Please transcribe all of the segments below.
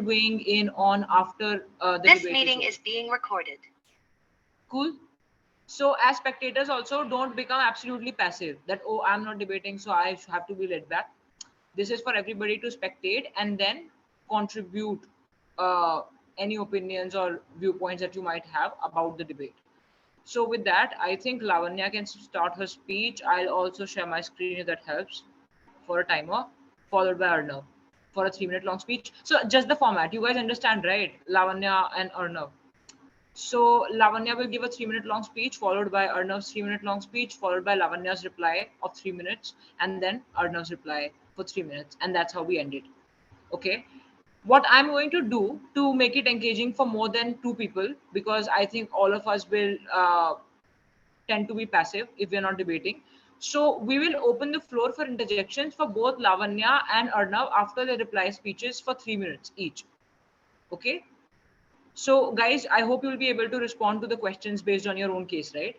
weighing in on after the This debate meeting is being recorded. Cool. So as spectators also, don't become absolutely passive that, oh, I'm not debating, so I have to be led back. This is for everybody to spectate and then contribute any opinions or viewpoints that you might have about the debate. So with that, I think Lavanya can start her speech. I'll also share my screen if that helps, for a timer, followed by Arnav for a 3-minute long speech. So just the format, you guys understand, right? Lavanya and Arnav. So Lavanya will give a 3-minute long speech, followed by Arnav's 3-minute long speech, followed by Lavanya's reply of 3 minutes, and then Arnav's reply for 3 minutes. And that's how we end it. Okay. What I'm going to do to make it engaging for more than 2 people, because I think all of us will tend to be passive if we're not debating. So we will open the floor for interjections for both Lavanya and Arnav after the reply speeches for 3 minutes each. Okay. So guys, I hope you'll be able to respond to the questions based on your own case, right?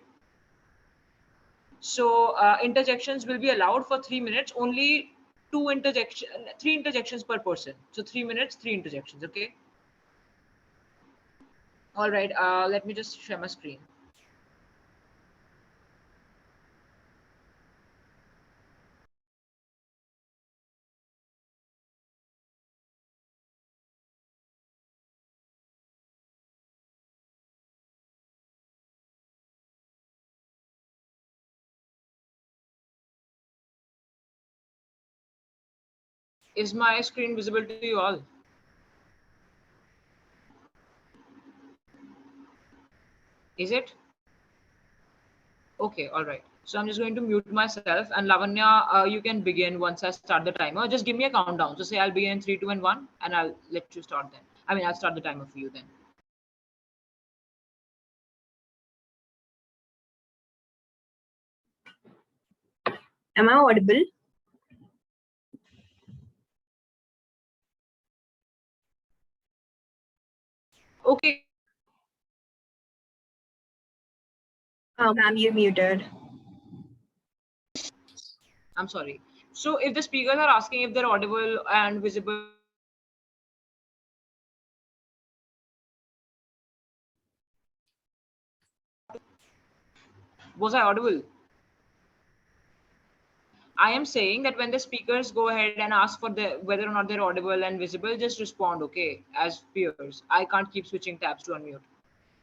So interjections will be allowed for 3 minutes, only 3 interjections per person. So 3 minutes, 3 interjections, okay? All right, let me just share my screen. Is my screen visible to you all? Is it? Okay, all right. So I'm just going to mute myself, and Lavanya, you can begin once I start the timer. Just give me a countdown. So say I'll begin in 3, 2, and 1, and I'll let you start then. I mean, I'll start the timer for you then. Am I audible? Okay. Ma'am, you're muted. I'm sorry. So if the speakers are asking if they're audible and visible, was I audible? I am saying that when the speakers go ahead and ask for the whether or not they're audible and visible, just respond, okay, as peers. I can't keep switching tabs to unmute.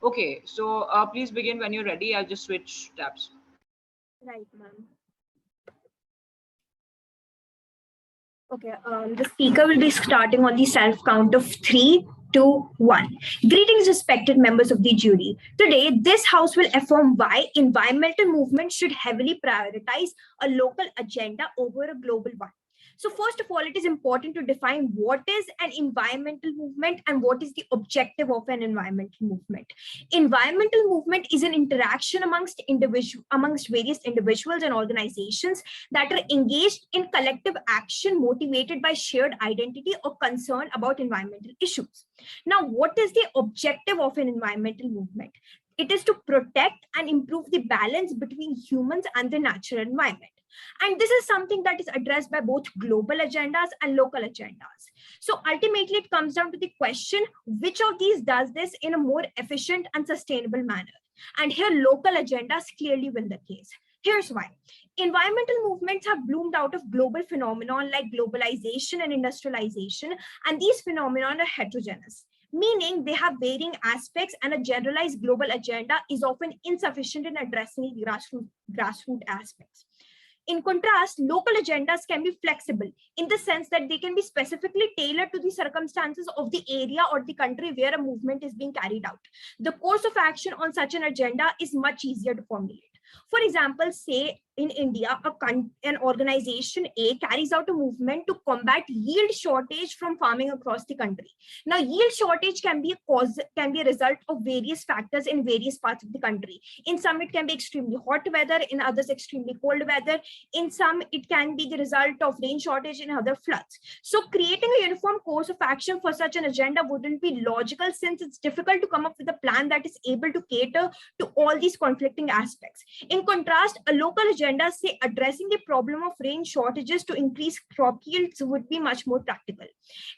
Okay, so please begin when you're ready. I'll just switch tabs. Right, ma'am. Okay, the speaker will be starting on the self count of 3, 2, 1. Greetings, respected members of the jury. Today, this House will affirm why environmental movement should heavily prioritize a local agenda over a global one. So first of all, it is important to define what is an environmental movement and what is the objective of an environmental movement. Environmental movement is an interaction amongst various individuals and organizations that are engaged in collective action motivated by shared identity or concern about environmental issues. Now, what is the objective of an environmental movement? It is to protect and improve the balance between humans and the natural environment. And this is something that is addressed by both global agendas and local agendas. So ultimately, it comes down to the question, which of these does this in a more efficient and sustainable manner? And here, local agendas clearly win the case. Here's why. Environmental movements have bloomed out of global phenomena like globalization and industrialization, and these phenomena are heterogeneous, meaning they have varying aspects, and a generalized global agenda is often insufficient in addressing the grassroots aspects. In contrast, local agendas can be flexible in the sense that they can be specifically tailored to the circumstances of the area or the country where a movement is being carried out. The course of action on such an agenda is much easier to formulate. For example, say in India, an organization A carries out a movement to combat yield shortage from farming across the country. Now, yield shortage can be a result of various factors in various parts of the country. In some, it can be extremely hot weather, in others, extremely cold weather. In some, it can be the result of rain shortage, in other floods. So creating a uniform course of action for such an agenda wouldn't be logical, since it's difficult to come up with a plan that is able to cater to all these conflicting aspects. In contrast, a local agenda agendas say addressing the problem of rain shortages to increase crop yields would be much more practical.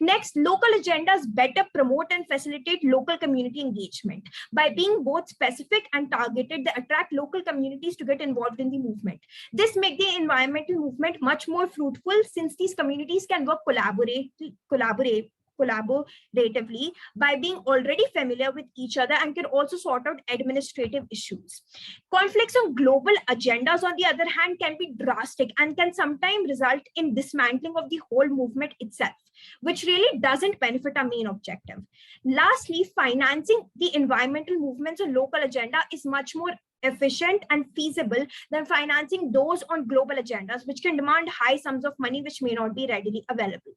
Next, local agendas better promote and facilitate local community engagement. By being both specific and targeted, they attract local communities to get involved in the movement. This makes the environmental movement much more fruitful since these communities can work collaboratively by being already familiar with each other and can also sort out administrative issues. Conflicts on global agendas, on the other hand, can be drastic and can sometimes result in dismantling of the whole movement itself, which really doesn't benefit our main objective. Lastly, financing the environmental movements on local agenda is much more efficient and feasible than financing those on global agendas, which can demand high sums of money which may not be readily available.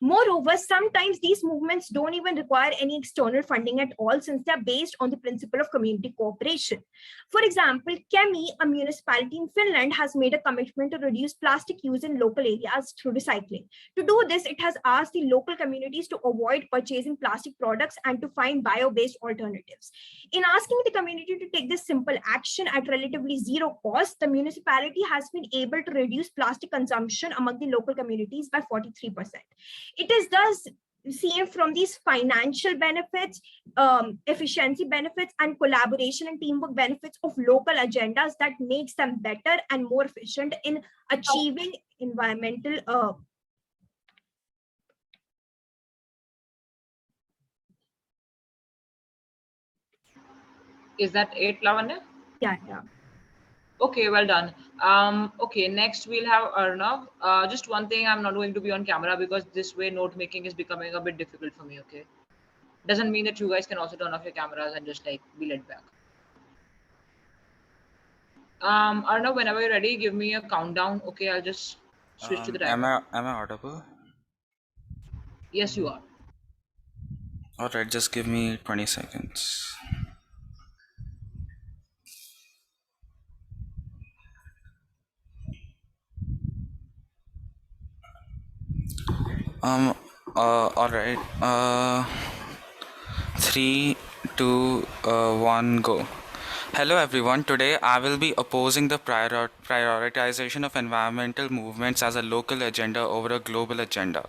Moreover, sometimes these movements don't even require any external funding at all since they're based on the principle of community cooperation. For example, Kemi, a municipality in Finland, has made a commitment to reduce plastic use in local areas through recycling. To do this, it has asked the local communities to avoid purchasing plastic products and to find bio-based alternatives. In asking the community to take this simple action at relatively zero cost, the municipality has been able to reduce plastic consumption among the local communities by 43%. It is thus seen from these financial benefits, efficiency benefits, and collaboration and teamwork benefits of local agendas that makes them better and more efficient in achieving environmental. Is that it, Lavanya? Yeah. Okay, well done. Okay, next we'll have Arnav. Just one thing, I'm not going to be on camera because this way note making is becoming a bit difficult for me, okay? Doesn't mean that you guys can also turn off your cameras and just like be let back. Arnav, whenever you're ready, give me a countdown. Okay, I'll just switch to the timer. Am I audible? Yes, you are. Alright, just give me 20 seconds. Alright. 3, 2, 1, go. Hello everyone, today I will be opposing the prioritization of environmental movements as a local agenda over a global agenda.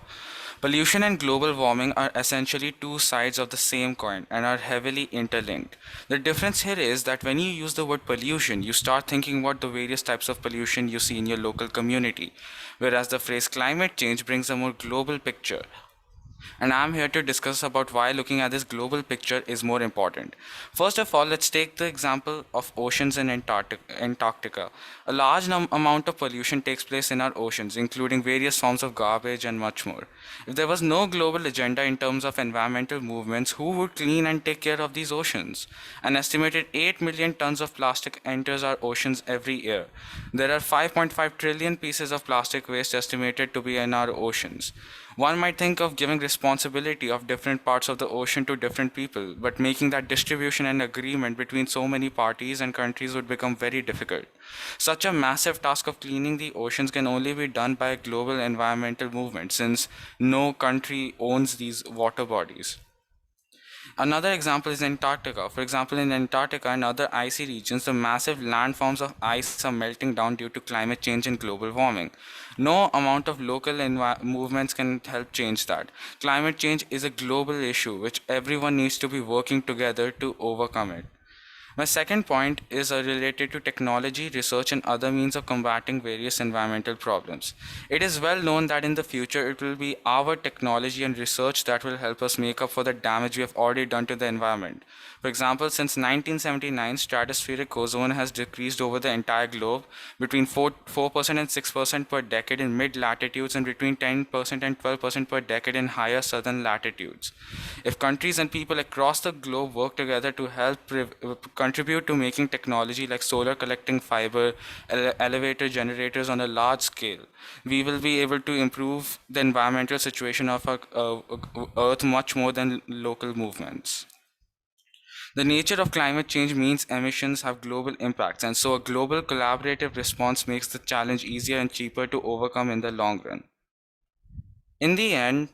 Pollution and global warming are essentially two sides of the same coin and are heavily interlinked. The difference here is that when you use the word pollution, you start thinking about the various types of pollution you see in your local community, whereas the phrase climate change brings a more global picture. And I'm here to discuss about why looking at this global picture is more important. First of all, let's take the example of oceans in Antarctica. A large amount of pollution takes place in our oceans, including various forms of garbage and much more. If there was no global agenda in terms of environmental movements, who would clean and take care of these oceans? An estimated 8 million tons of plastic enters our oceans every year. There are 5.5 trillion pieces of plastic waste estimated to be in our oceans. One might think of giving responsibility of different parts of the ocean to different people, but making that distribution and agreement between so many parties and countries would become very difficult. Such a massive task of cleaning the oceans can only be done by a global environmental movement, since no country owns these water bodies. Another example is Antarctica. For example, in Antarctica and other icy regions, the massive landforms of ice are melting down due to climate change and global warming. No amount of local movements can help change that. Climate change is a global issue which everyone needs to be working together to overcome it. My second point is related to technology, research, and other means of combating various environmental problems. It is well known that in the future it will be our technology and research that will help us make up for the damage we have already done to the environment. For example, since 1979, stratospheric ozone has decreased over the entire globe between 4% and 6% per decade in mid-latitudes and between 10% and 12% per decade in higher southern latitudes. If countries and people across the globe work together to help contribute to making technology like solar collecting fiber, elevator generators on a large scale, we will be able to improve the environmental situation of our Earth much more than local movements. The nature of climate change means emissions have global impacts, and so a global collaborative response makes the challenge easier and cheaper to overcome in the long run. In the end,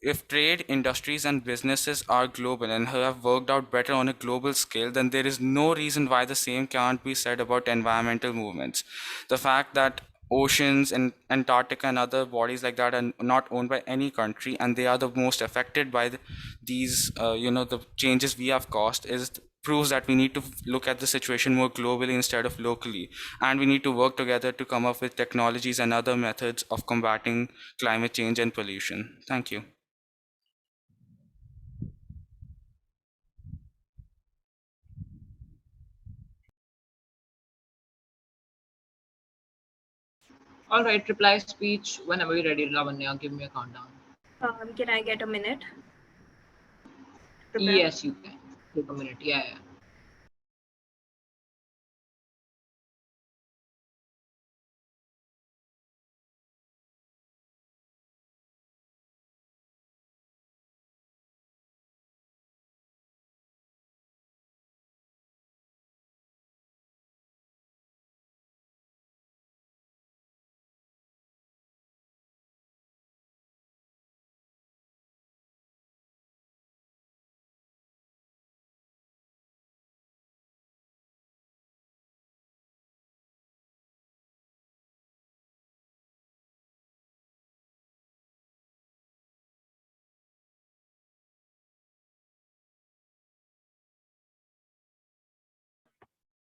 if trade, industries, and businesses are global and have worked out better on a global scale, then there is no reason why the same can't be said about environmental movements. The fact that oceans and Antarctica and other bodies like that are not owned by any country, and they are the most affected by these, the changes we have caused, is proves that we need to look at the situation more globally instead of locally, and we need to work together to come up with technologies and other methods of combating climate change and pollution. Thank you. All right, reply speech whenever you're ready, Lavanya. Give me a countdown. Can I get a minute? Prepare. Yes, you can. Take a minute. Yeah, yeah.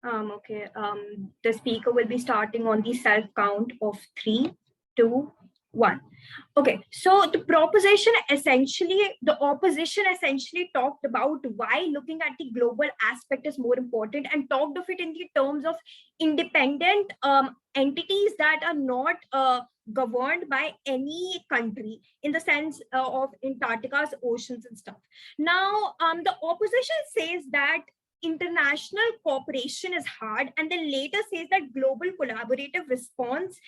Okay. The speaker will be starting on the self count of 3, 2, 1. Okay. So the opposition essentially talked about why looking at the global aspect is more important, and talked of it in the terms of independent entities that are not governed by any country, in the sense of Antarctica's oceans and stuff. Now, the opposition says that international cooperation is hard, and then later says that global collaborative response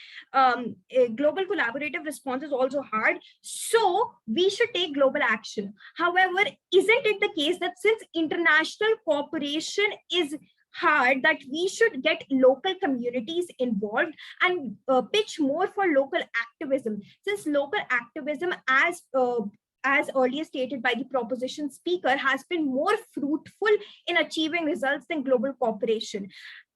is also hard, so we should take global action. However, isn't it the case that since international cooperation is hard, that we should get local communities involved and pitch more for local activism, since local activism, as earlier stated by the proposition speaker, has been more fruitful in achieving results than global cooperation.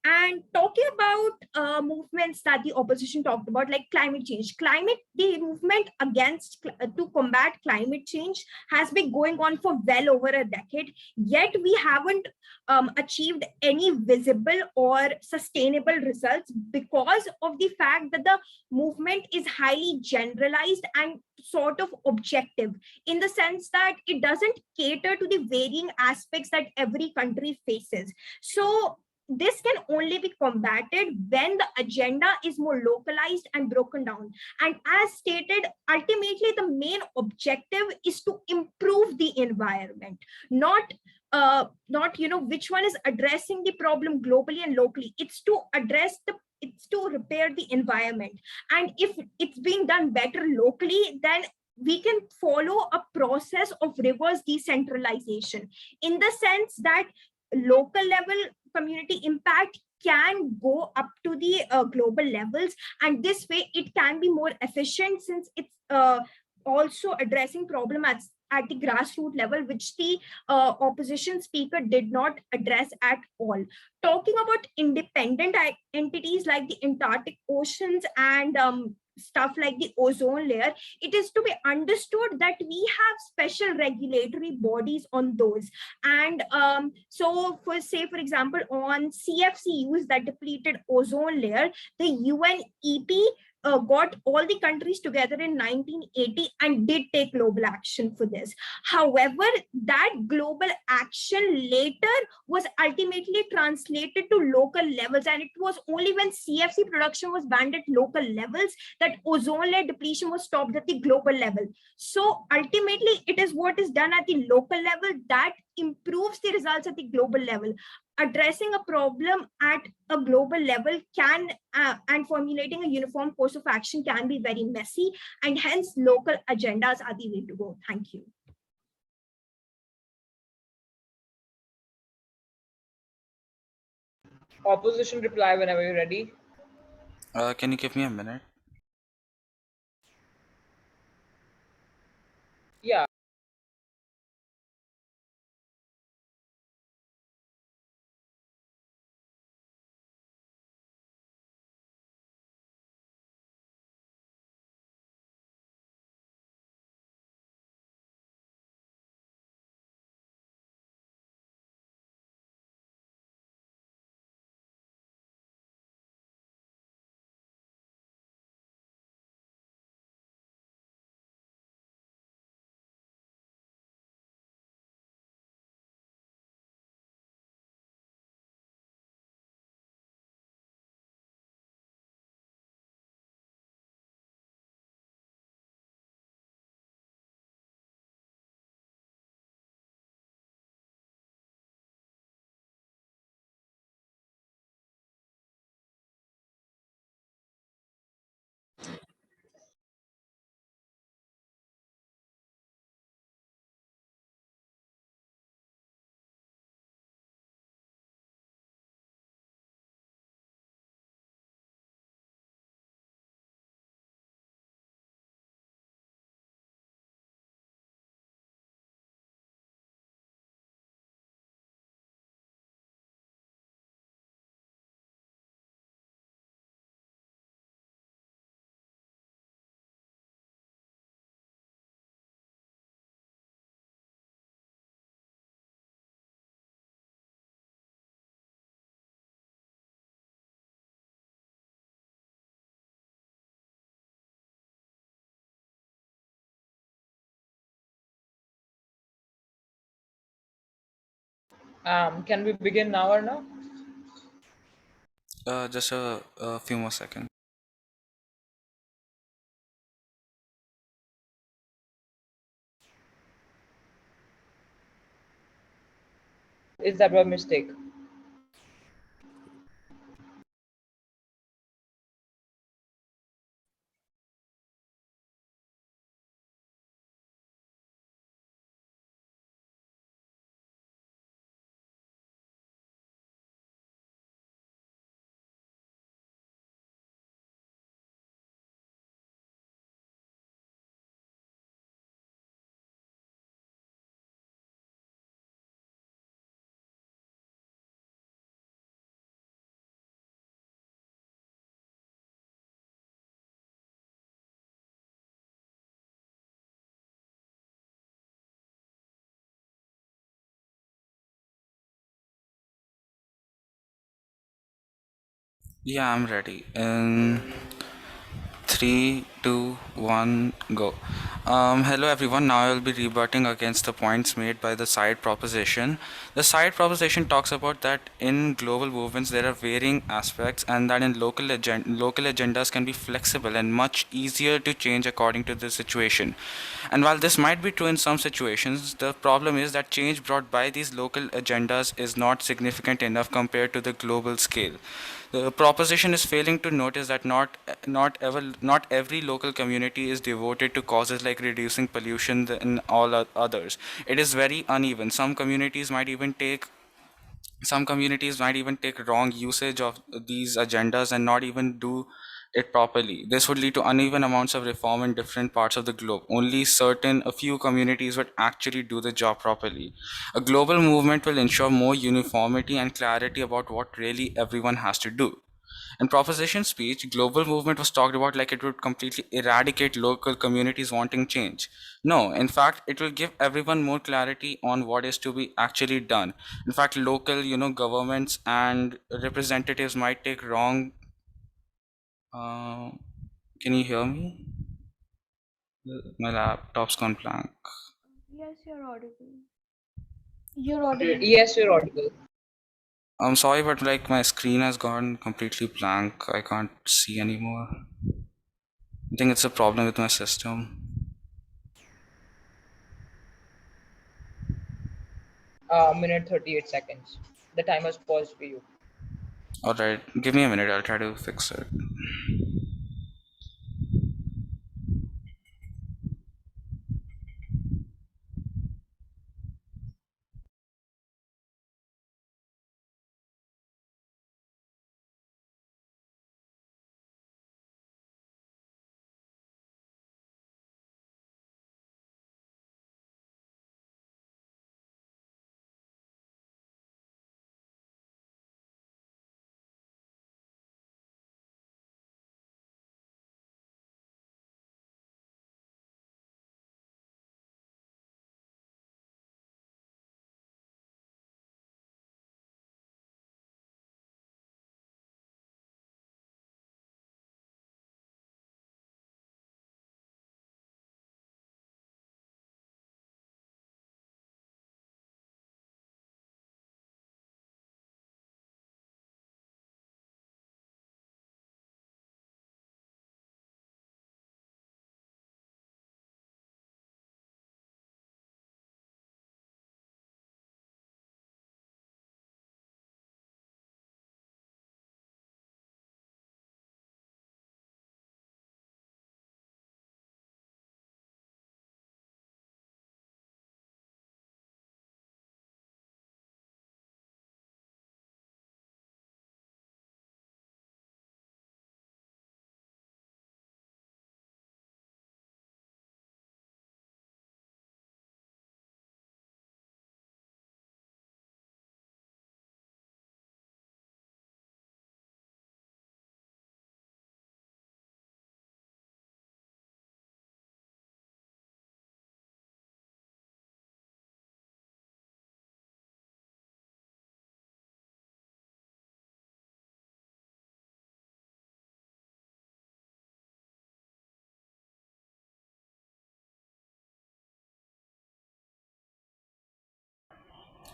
And talking about movements that the opposition talked about, like climate change, the movement to combat climate change has been going on for well over a decade, yet we haven't achieved any visible or sustainable results, because of the fact that the movement is highly generalized and sort of objective, in the sense that it doesn't cater to the varying aspects that every country faces. So this can only be combated when the agenda is more localized and broken down. And as stated, ultimately the main objective is to improve the environment, not which one is addressing the problem globally and locally. It's to repair the environment, and if it's being done better locally, then we can follow a process of reverse decentralization, in the sense that local level community impact can go up to the global levels, and this way it can be more efficient, since it's also addressing problem at the grassroots level, which the opposition speaker did not address at all. Talking about independent entities like the Antarctic oceans and stuff like the ozone layer, it is to be understood that we have special regulatory bodies on those. And so for example, on CFCUs, that depleted ozone layer, the UNEP got all the countries together in 1980 and did take global action for this. However, that global action later was ultimately translated to local levels, and it was only when CFC production was banned at local levels that ozone layer depletion was stopped at the global level. So ultimately, it is what is done at the local level that improves the results at the global level. Addressing a problem at a global level and formulating a uniform course of action can be very messy, and hence local agendas are the way to go. Thank you. Opposition reply whenever you're ready. Can you give me a minute? Yeah. Can we begin now or no? Just a few more seconds. Is that a mistake? Yeah, I'm ready. Three, two, one, go. Hello everyone. Now I will be rebutting against the points made by the side proposition. The side proposition talks about that in global movements there are varying aspects, and that in local agendas can be flexible and much easier to change according to the situation. And while this might be true in some situations, the problem is that change brought by these local agendas is not significant enough compared to the global scale. The proposition is failing to notice that not every local community is devoted to causes like reducing pollution than all others. It is very uneven. Some communities might even take wrong usage of these agendas and not even do it properly. This would lead to uneven amounts of reform in different parts of the globe. Only a few communities would actually do the job properly. A global movement will ensure more uniformity and clarity about what really everyone has to do. In proposition speech, global movement was talked about like it would completely eradicate local communities wanting change. No, in fact, it will give everyone more clarity on what is to be actually done. In fact, local, governments and representatives might take wrong. Uh, can you hear me? My laptop's gone blank. Yes, you're audible. You're audible. Yes, you're audible. I'm sorry, but like my screen has gone completely blank. I can't see anymore. I think it's a problem with my system. Minute 38 seconds. The timer's paused for you. Alright, give me a minute, I'll try to fix it.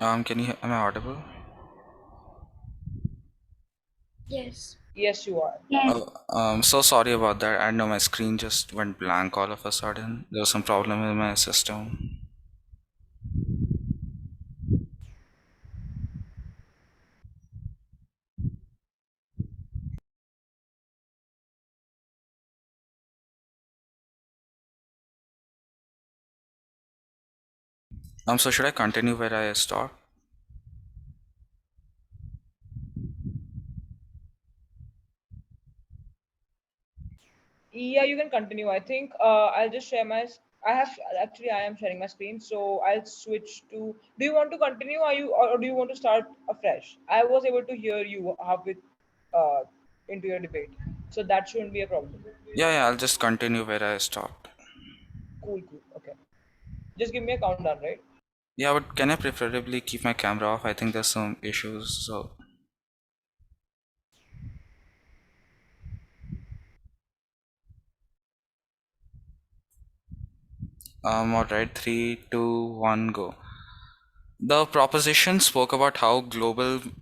Am I audible? Yes. Yes, you are. Yes. So sorry about that. I know my screen just went blank all of a sudden. There was some problem with my system. So should I continue where I stopped? Yeah, you can continue. I think I'll just share my. I have actually I am sharing my screen, so I'll switch to. Do you want to continue? Are you or do you want to start afresh? I was able to hear you half with uh, into your debate, so that shouldn't be a problem. Yeah, yeah, I'll just continue where I stopped. Cool, cool. Okay, just give me a countdown, right? Yeah, but can I preferably keep my camera off? I think there's some issues. So, all right, three, two, one, go. The proposition spoke about how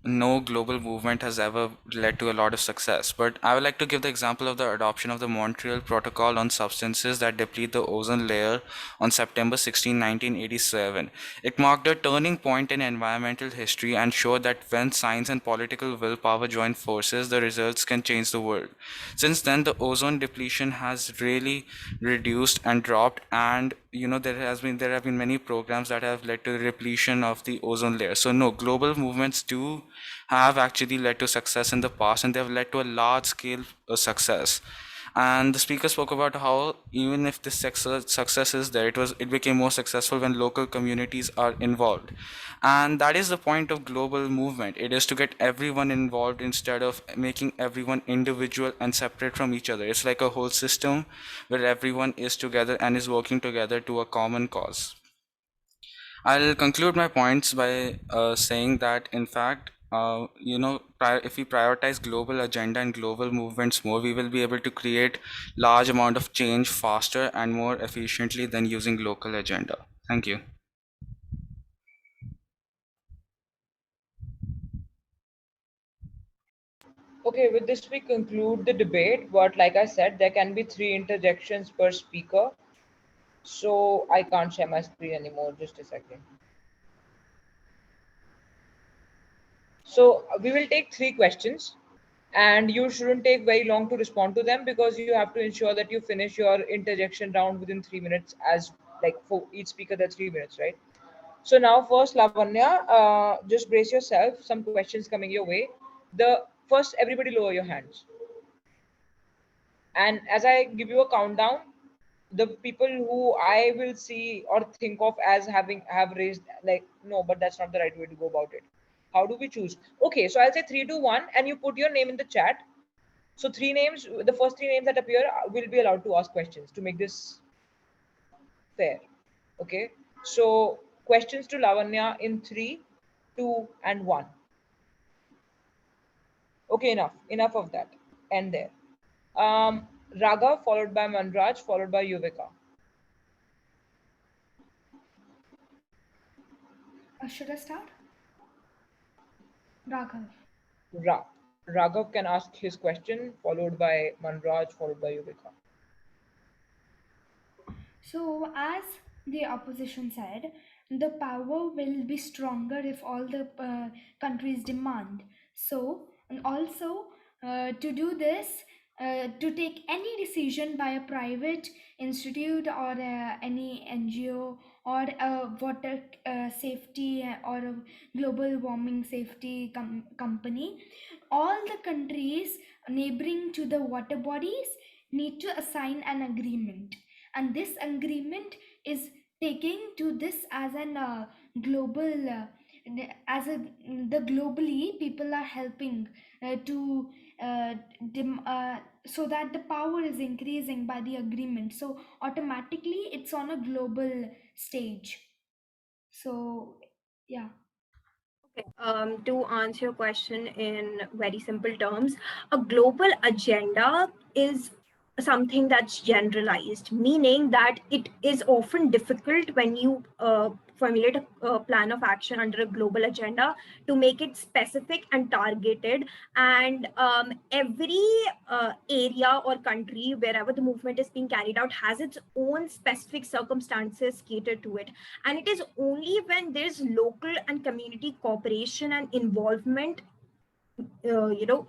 no global movement has ever led to a lot of success. But I would like to give the example of the adoption of the Montreal Protocol on substances that deplete the ozone layer on September 16, 1987. It marked a turning point in environmental history and showed that when science and political willpower join forces, the results can change the world. Since then, the ozone depletion has really reduced and dropped, and there have been many programs that have led to the depletion of the ozone layer. So no, global movements do have actually led to success in the past, and they have led to a large scale success. And the speaker spoke about how even if this success is there, it became more successful when local communities are involved. And that is the point of global movement. It is to get everyone involved instead of making everyone individual and separate from each other. It's like a whole system where everyone is together and is working together to a common cause. I'll conclude my points by saying that, in fact, if we prioritize global agenda and global movements more, we will be able to create large amount of change faster and more efficiently than using local agenda. Thank you. Okay, with this we conclude the debate. But like I said, there can be three interjections per speaker, so I can't share my screen anymore. Just a second. So we will take three questions, and you shouldn't take very long to respond to them because you have to ensure that you finish your interjection round within 3 minutes. As like for each speaker, that's 3 minutes, right? So now, first, Lavanya, just brace yourself. Some questions coming your way. The first, everybody lower your hands, and as I give you a countdown, the people who I will see or think of as having have raised, like, no, but that's not the right way to go about it. How do we choose? Okay, so I'll say 3, 2, 1, and you put your name in the chat. So three names, the first three names that appear will be allowed to ask questions to make this fair. Okay. So questions to Lavanya in 3, 2, and 1. Okay, enough of that. End there. Raga followed by Manraj followed by Yuvika. Should I start? Raghav. Ra. Raghav can ask his question, followed by Manraj, followed by Yuvika. So, as the opposition said, the power will be stronger if all the countries demand. So, and also to do this, to take any decision by a private institute or any NGO or a water safety or a global warming safety company, all the countries neighboring to the water bodies need to assign an agreement, and this agreement is taking to this as an global as a the globally people are helping to so that the power is increasing by the agreement, so automatically it's on a global stage. So yeah. Okay, to answer your question in very simple terms, a global agenda is something that's generalized, meaning that it is often difficult when you formulate a plan of action under a global agenda to make it specific and targeted. And every area or country wherever the movement is being carried out has its own specific circumstances catered to it. And it is only when there's local and community cooperation and involvement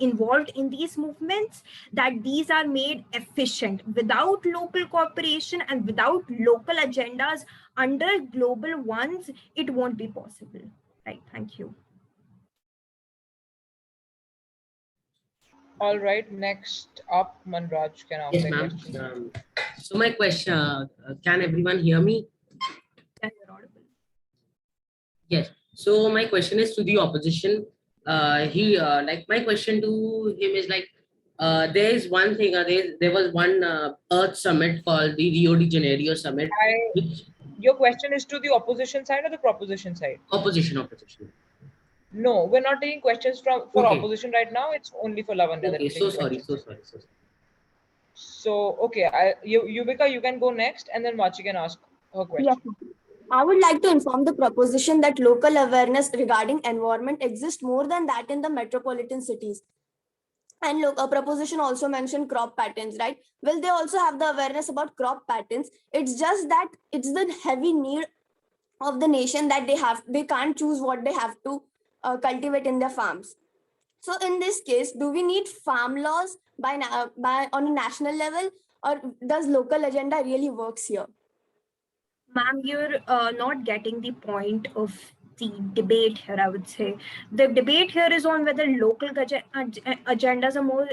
involved in these movements that these are made efficient. Without local cooperation and without local agendas under global ones, it won't be possible. Right, thank you. All right, next up, Manraj can ask Yes, a ma'am. question. So my question, can everyone hear me? Yeah, you're audible. Yes. So my question is to the opposition. Like my question to him is like, there is one thing. There was one Earth summit called the Rio de Janeiro summit, which Your question is to the opposition side or the proposition side? opposition. No, we're not taking questions for Okay. opposition right now. It's only for Lavanya that Okay. we're So taking sorry. questions. So sorry. So okay, Yuvika, you can go next, and then Machi can ask her Yes, question. ma'am. I would like to inform the proposition that local awareness regarding environment exists more than that in the metropolitan cities. And look, a proposition also mentioned crop patterns, right? Will they also have the awareness about crop patterns? It's just that it's the heavy need of the nation that they can't choose what they have to cultivate in their farms. So in this case, do we need farm laws by on a national level, or does local agenda really works here? Ma'am, you're not getting the point of the debate here, I would say. The debate here is on whether local agendas are more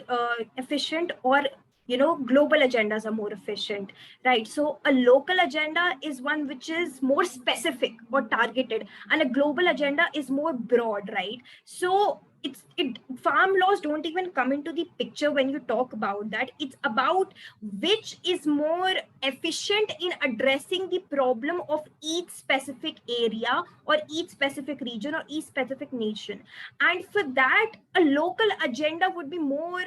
efficient, or global agendas are more efficient, right? So a local agenda is one which is more specific or targeted, and a global agenda is more broad, right? So it farm laws don't even come into the picture when you talk about that. It's about which is more efficient in addressing the problem of each specific area or each specific region or each specific nation. And for that, a local agenda would be more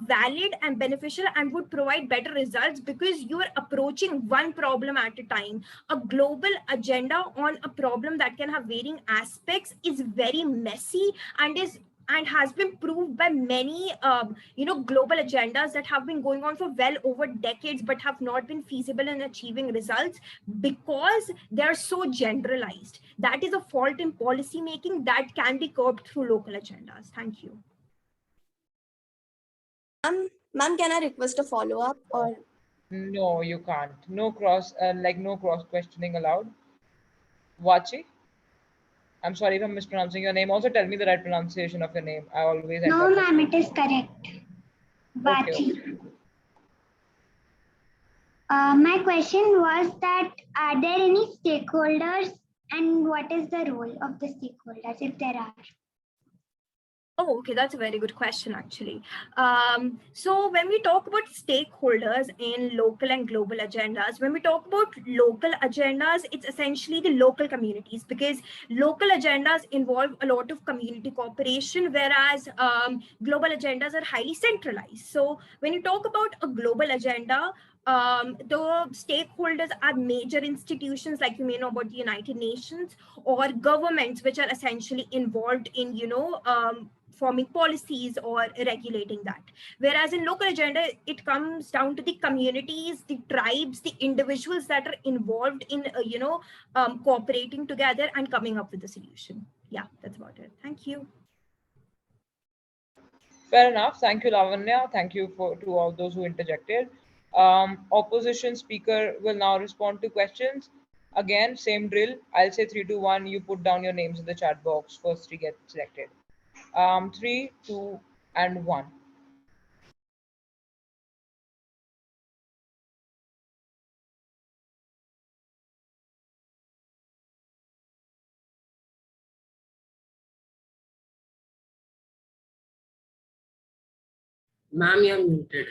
valid and beneficial and would provide better results, because you are approaching one problem at a time. A global agenda on a problem that can have varying aspects is very messy, and has been proved by many global agendas that have been going on for well over decades but have not been feasible in achieving results because they are so generalized. That is a fault in policy making that can be curbed through local agendas. Thank you. Ma'am, can I request a follow up or? No, you can't. No cross questioning allowed. Vachi, I'm sorry if I'm mispronouncing your name. Also, tell me the right pronunciation of your name. I always end No, up ma'am, it mispronouncing. is correct. Okay. Vachi. My question was that are there any stakeholders and what is the role of the stakeholders if there are? Oh, okay, that's a very good question, actually. So when we talk about stakeholders in local and global agendas, when we talk about local agendas, it's essentially the local communities, because local agendas involve a lot of community cooperation, whereas global agendas are highly centralized. So when you talk about a global agenda, the stakeholders are major institutions, like you may know about the United Nations, or governments which are essentially involved in forming policies or regulating that. Whereas in local agenda, it comes down to the communities, the tribes, the individuals that are involved in cooperating together and coming up with a solution. Yeah, that's about it. Thank you. Fair enough. Thank you, Lavanya. Thank you to all those who interjected. Opposition speaker will now respond to questions. Again, same drill. I'll say 3, 2, 1. You put down your names in the chat box. First three get selected. 3, 2, and 1. Ma'am, you're muted.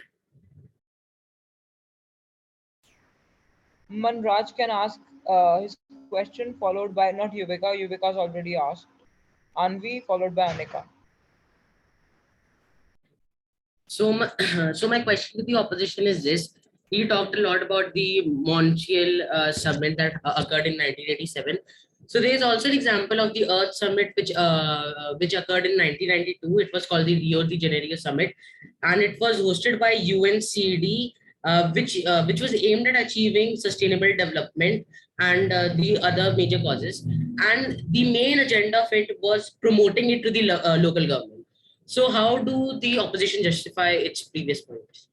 Manraj can ask his question, followed by not Yuvika. Yuvika's already asked. Anvi, followed by Anika. So my, so my question to the opposition is this. He talked a lot about the Montreal summit that occurred in 1987. So there is also an example of the Earth Summit which occurred in 1992. It was called the Rio de Janeiro Summit, and it was hosted by UNCD, which was aimed at achieving sustainable development and the other major causes. And the main agenda of it was promoting it to the local government. So how do the opposition justify its previous points?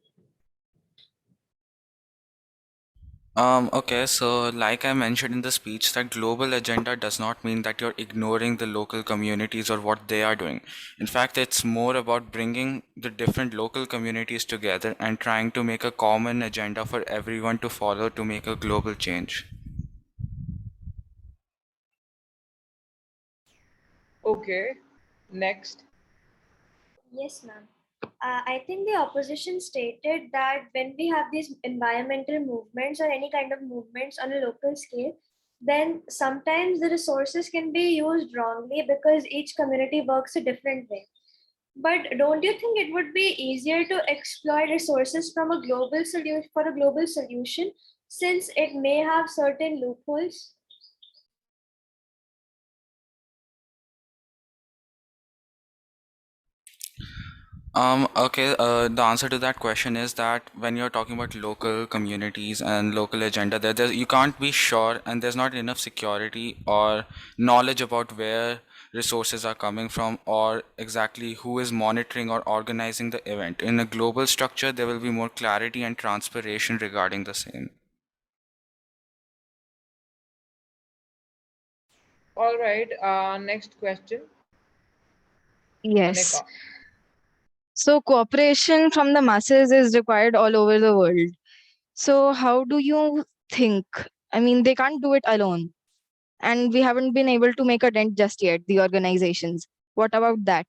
Okay, so like I mentioned in the speech, that global agenda does not mean that you're ignoring the local communities or what they are doing. In fact, it's more about bringing the different local communities together and trying to make a common agenda for everyone to follow to make a global change. Okay, next. Yes, ma'am. I think the opposition stated that when we have these environmental movements or any kind of movements on a local scale, then sometimes the resources can be used wrongly because each community works a different way. But don't you think it would be easier to exploit resources from a global solution for a global solution since it may have certain loopholes? Okay, the answer to that question is that when you're talking about local communities and local agenda, you can't be sure, and there's not enough security or knowledge about where resources are coming from or exactly who is monitoring or organizing the event. In a global structure, there will be more clarity and transparency regarding the same. All right, next question. Yes. Anika. So cooperation from the masses is required all over the world. So how do you think? I mean, they can't do it alone. And we haven't been able to make a dent just yet, the organizations. What about that?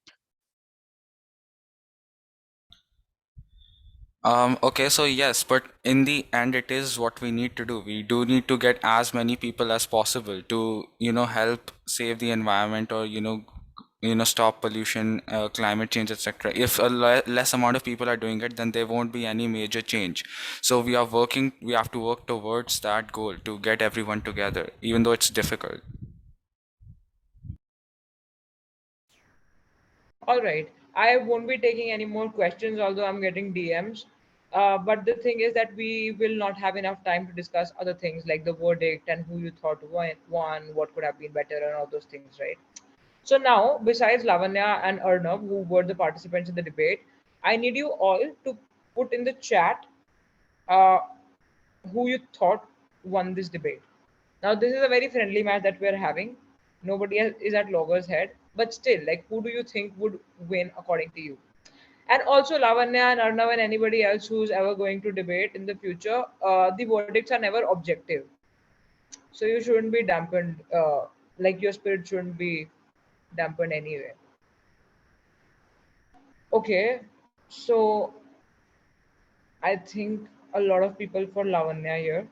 Okay, so yes, but in the end, it is what we need to do. We do need to get as many people as possible to, help save the environment or, stop pollution, climate change, etc. If a less amount of people are doing it, then there won't be any major change. So we have to work towards that goal to get everyone together, even though it's difficult. All right. I won't be taking any more questions, although I'm getting DMs. But the thing is that we will not have enough time to discuss other things like the verdict and who you thought won, what could have been better, and all those things, right? So now, besides Lavanya and Arnav, who were the participants in the debate, I need you all to put in the chat uh, who you thought won this debate. Now, this is a very friendly match that we're having. Nobody is at loggerhead, but still, like, who do you think would win according to you? And also, Lavanya and Arnav and anybody else who's ever going to debate in the future, the verdicts are never objective. So you shouldn't be dampened, like, your spirit shouldn't be dampened anyway. Okay, so I think a lot of people for Lavanya here.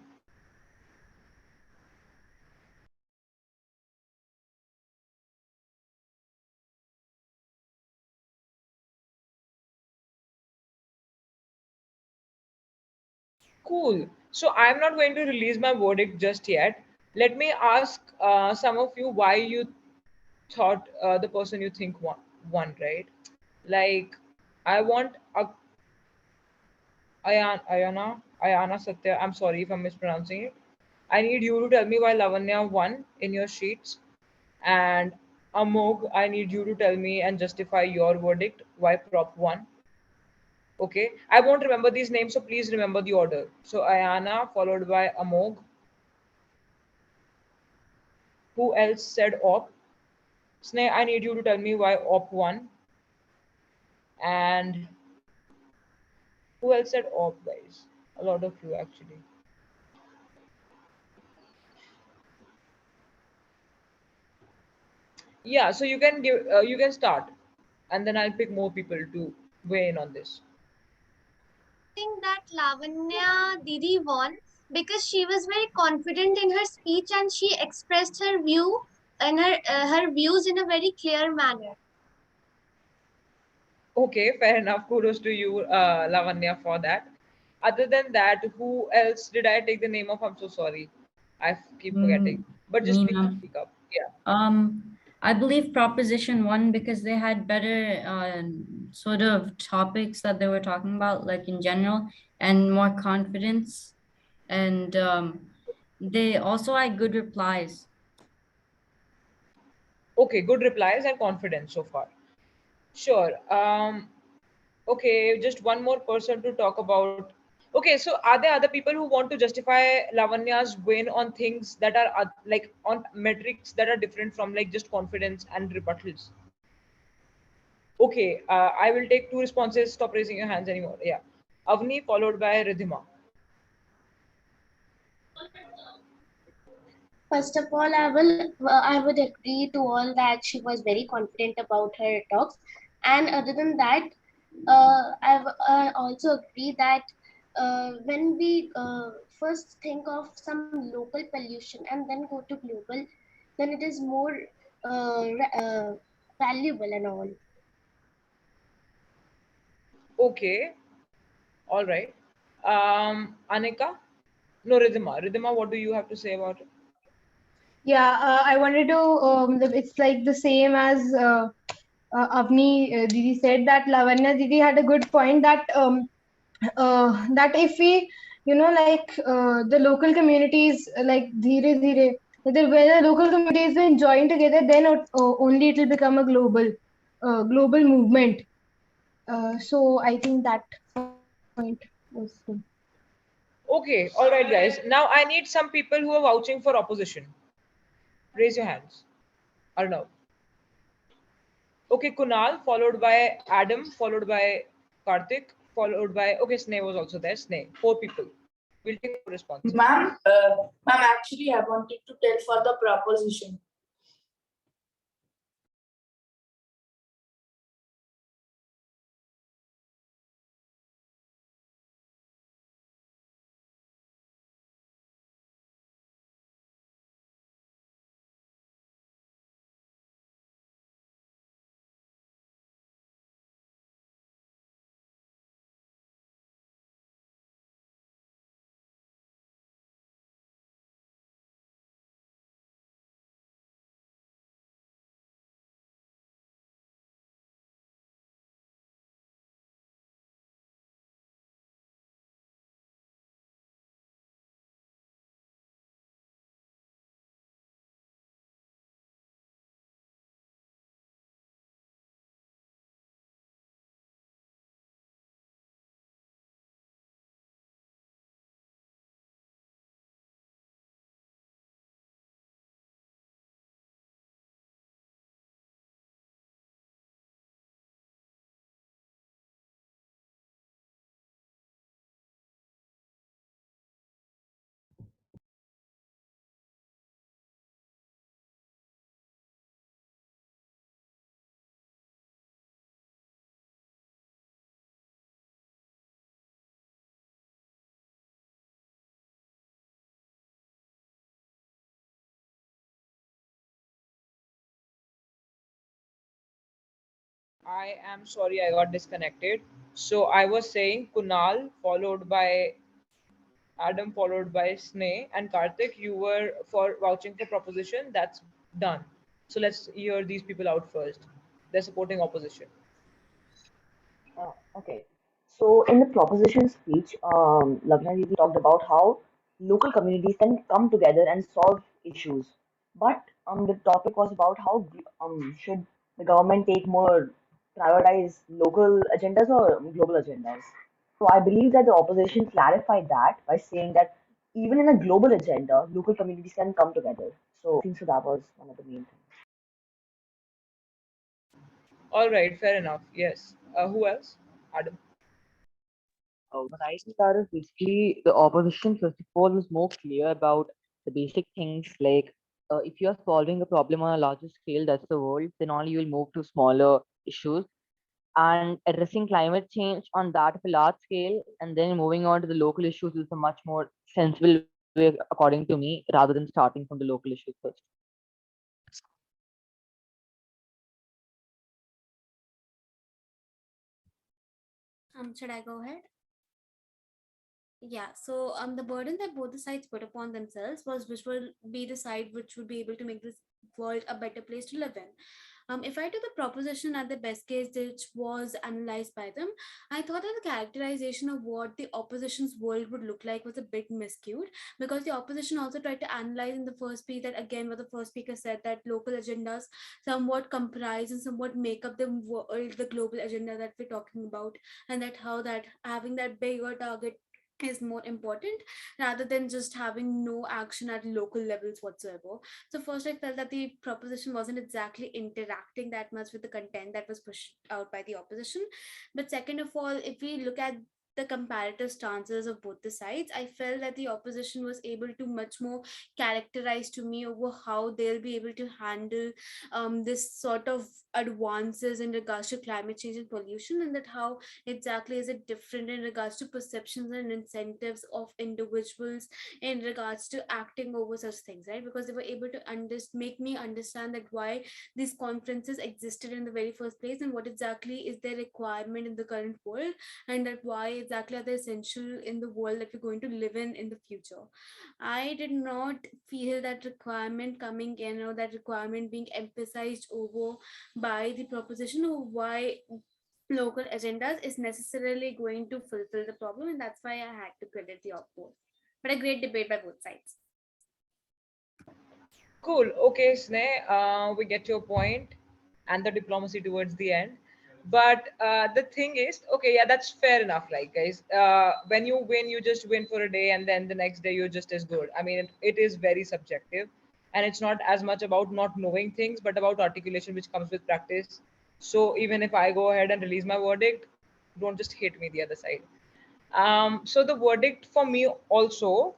Cool. So I'm not going to release my verdict just yet. Let me ask some of you why you thought the person you think won, right? Like, I want Ayana Satya. I'm sorry if I'm mispronouncing it. I need you to tell me why Lavanya won in your sheets. And Amog, I need you to tell me and justify your verdict why prop won. Okay, I won't remember these names, so please remember the order. So Ayana followed by Amog. Who else said op? Sneh, I need you to tell me why op won. And who else said op, guys? A lot of you actually. Yeah, so you can start, and then I'll pick more people to weigh in on this. Think that Lavanya Didi won because she was very confident in her speech and she expressed her views in a very clear manner. Okay, fair enough. Kudos to you, Lavanya, for that. Other than that, who else did I take the name of? I'm so sorry. Keep forgetting. But just Me, please ma'am. speak up. Yeah. I believe Proposition 1 because they had better sort of topics that they were talking about, like in general, and more confidence. And they also had good replies. Okay, good replies and confidence so far. Sure. Okay, just one more person to talk about. Okay, so are there other people who want to justify Lavanya's win on things that are like on metrics that are different from like just confidence and rebuttals? Okay, I will take two responses. Stop raising your hands anymore. Yeah. Avni followed by Ridhima. First of all, I would agree to all that she was very confident about her talks, and other than that, I also agree that when we first think of some local pollution and then go to global, then it is more valuable and all. Okay, all right. Anika? No, Ridhima. Ridhima, what do you have to say about it? Yeah, I wanted to. It's like the same as Avni Didi said that Lavanya Didi had a good point that if we, like the local communities, like dheere dheere, when the local communities will join together, then only it will become a global movement. So I think that point was good. Okay, all right, guys. Now I need some people who are vouching for opposition. Raise your hands. Arnav. Okay, Kunal, followed by Adam, followed by Karthik, followed by, okay, Sneh was also there. Sneh. Four people. We'll take four responses. Ma'am, actually, I wanted to tell for the proposition. I am sorry I got disconnected. So I was saying Kunal, followed by Adam, followed by Sneh, and Karthik, you were for vouching for proposition. That's done. So let's hear these people out first. They're supporting opposition. Okay. So in the proposition speech, Lavina Didi talked about how local communities can come together and solve issues. But the topic was about how should the government take more prioritize local agendas or global agendas. So I believe that the opposition clarified that by saying that even in a global agenda, local communities can come together. So I think so that was one of the main things. All right, fair enough. Yes. Who else? Adam. What I think that is basically the opposition, first of all, was more clear about the basic things like if you're solving a problem on a larger scale, that's the world, then only you'll move to smaller issues. And addressing climate change on that of a large scale, and then moving on to the local issues is a much more sensible way, according to me, rather than starting from the local issues first. Should I go ahead? Yeah, so the burden that both the sides put upon themselves was which will be the side which would be able to make this world a better place to live in. If I took the proposition at the best case which was analyzed by them, I thought that the characterization of what the opposition's world would look like was a bit miscued, because the opposition also tried to analyze in the first piece that again what the first speaker said, that local agendas somewhat comprise and somewhat make up the world, the global agenda that we're talking about, and that how that having that bigger target is more important rather than just having no action at local levels whatsoever. So first I felt that the proposition wasn't exactly interacting that much with the content that was pushed out by the opposition. But second of all, if we look at the comparative stances of both the sides, I felt that the opposition was able to much more characterize to me over how they'll be able to handle this sort of advances in regards to climate change and pollution, and that how exactly is it different in regards to perceptions and incentives of individuals in regards to acting over such things, right? Because they were able to make me understand that why these conferences existed in the very first place, and what exactly is their requirement in the current world, and that why exactly are they essential in the world that we're going to live in the future. I did not feel that requirement coming in, or that requirement being emphasized over by the proposition of why local agendas is necessarily going to fulfill the problem, and that's why I had to credit the oppo. But a great debate by both sides. Cool. Okay, Sneh, we get your point and the diplomacy towards the end. But the thing is, okay, yeah, that's fair enough, right, guys? When you win, you just win for a day, and then the next day you're just as good. I mean, it is very subjective, and it's not as much about not knowing things, but about articulation, which comes with practice. So even if I go ahead and release my verdict, don't just hate me the other side. So the verdict for me also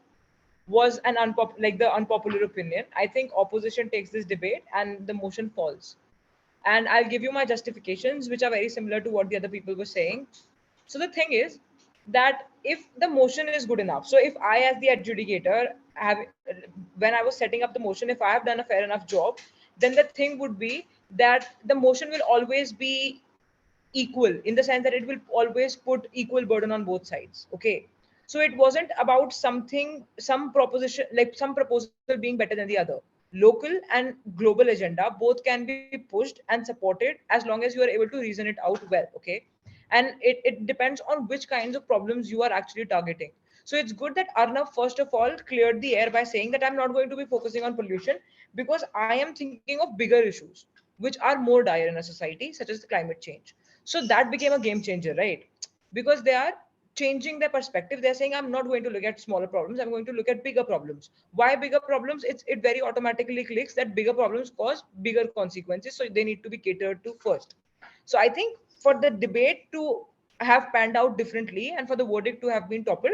was an like the unpopular opinion. I think opposition takes this debate and the motion falls. And I'll give you my justifications, which are very similar to what the other people were saying. So the thing is that if the motion is good enough, so if I, as the adjudicator, have when I was setting up the motion, if I have done a fair enough job, then the thing would be that the motion will always be equal, in the sense that it will always put equal burden on both sides. Okay, so it wasn't about something, some proposition, like some proposal being better than the other. Local and global agenda both can be pushed and supported as long as you are able to reason it out well. Okay, and it depends on which kinds of problems you are actually targeting. So it's good that Arnav first of all cleared the air by saying that I'm not going to be focusing on pollution because I am thinking of bigger issues which are more dire in a society, such as the climate change. So that became a game changer, right? Because they are changing their perspective. They're saying, I'm not going to look at smaller problems, I'm going to look at bigger problems. Why bigger problems? It very automatically clicks that bigger problems cause bigger consequences, so they need to be catered to first. So I think for the debate to have panned out differently and for the verdict to have been toppled,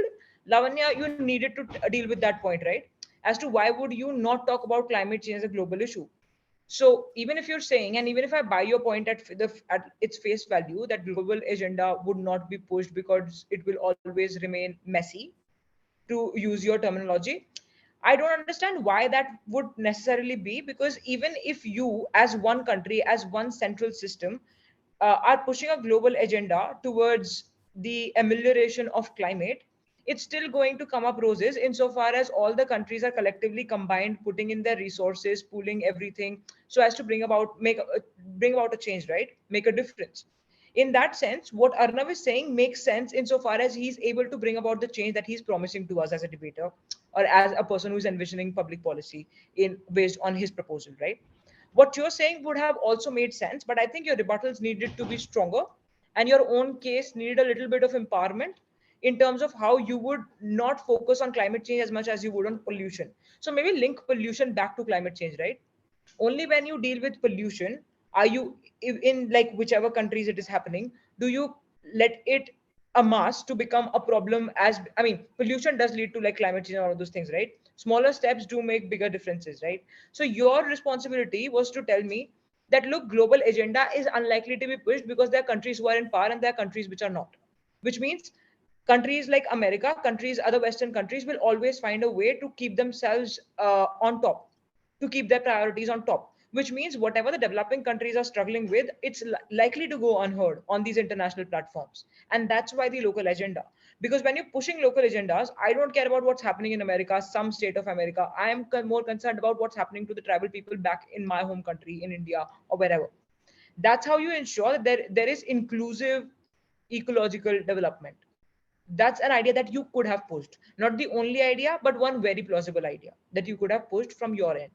Lavanya, you needed to deal with that point, right? As to why would you not talk about climate change as a global issue? So even if you're saying, and even if I buy your point at its face value, that global agenda would not be pushed because it will always remain messy, to use your terminology, I don't understand why that would necessarily be. Because even if you, as one country, as one central system, are pushing a global agenda towards the amelioration of climate, it's still going to come up roses insofar as all the countries are collectively combined, putting in their resources, pooling everything, so as to bring about a change, right? Make a difference. In that sense, what Arnav is saying makes sense insofar as he's able to bring about the change that he's promising to us as a debater, or as a person who's envisioning public policy in based on his proposal, right? What you're saying would have also made sense, but I think your rebuttals needed to be stronger, and your own case needed a little bit of empowerment in terms of how you would not focus on climate change as much as you would on pollution. So maybe link pollution back to climate change, right? Only when you deal with pollution are you, in like whichever countries it is happening, do you let it amass to become a problem. As I mean, pollution does lead to like climate change and all of those things, right? Smaller steps do make bigger differences, right? So your responsibility was to tell me that look, global agenda is unlikely to be pushed because there are countries who are in power and there are countries which are not, which means countries like America, countries, other Western countries will always find a way to keep themselves on top, to keep their priorities on top. which means whatever the developing countries are struggling with, it's likely to go unheard on these international platforms. And that's why the local agenda. Because when you're pushing local agendas, I don't care about what's happening in America, some state of America. I am more concerned about what's happening to the tribal people back in my home country, in India or wherever. That's how you ensure that there is inclusive ecological development. That's an idea that you could have pushed, not the only idea, but one very plausible idea that you could have pushed from your end.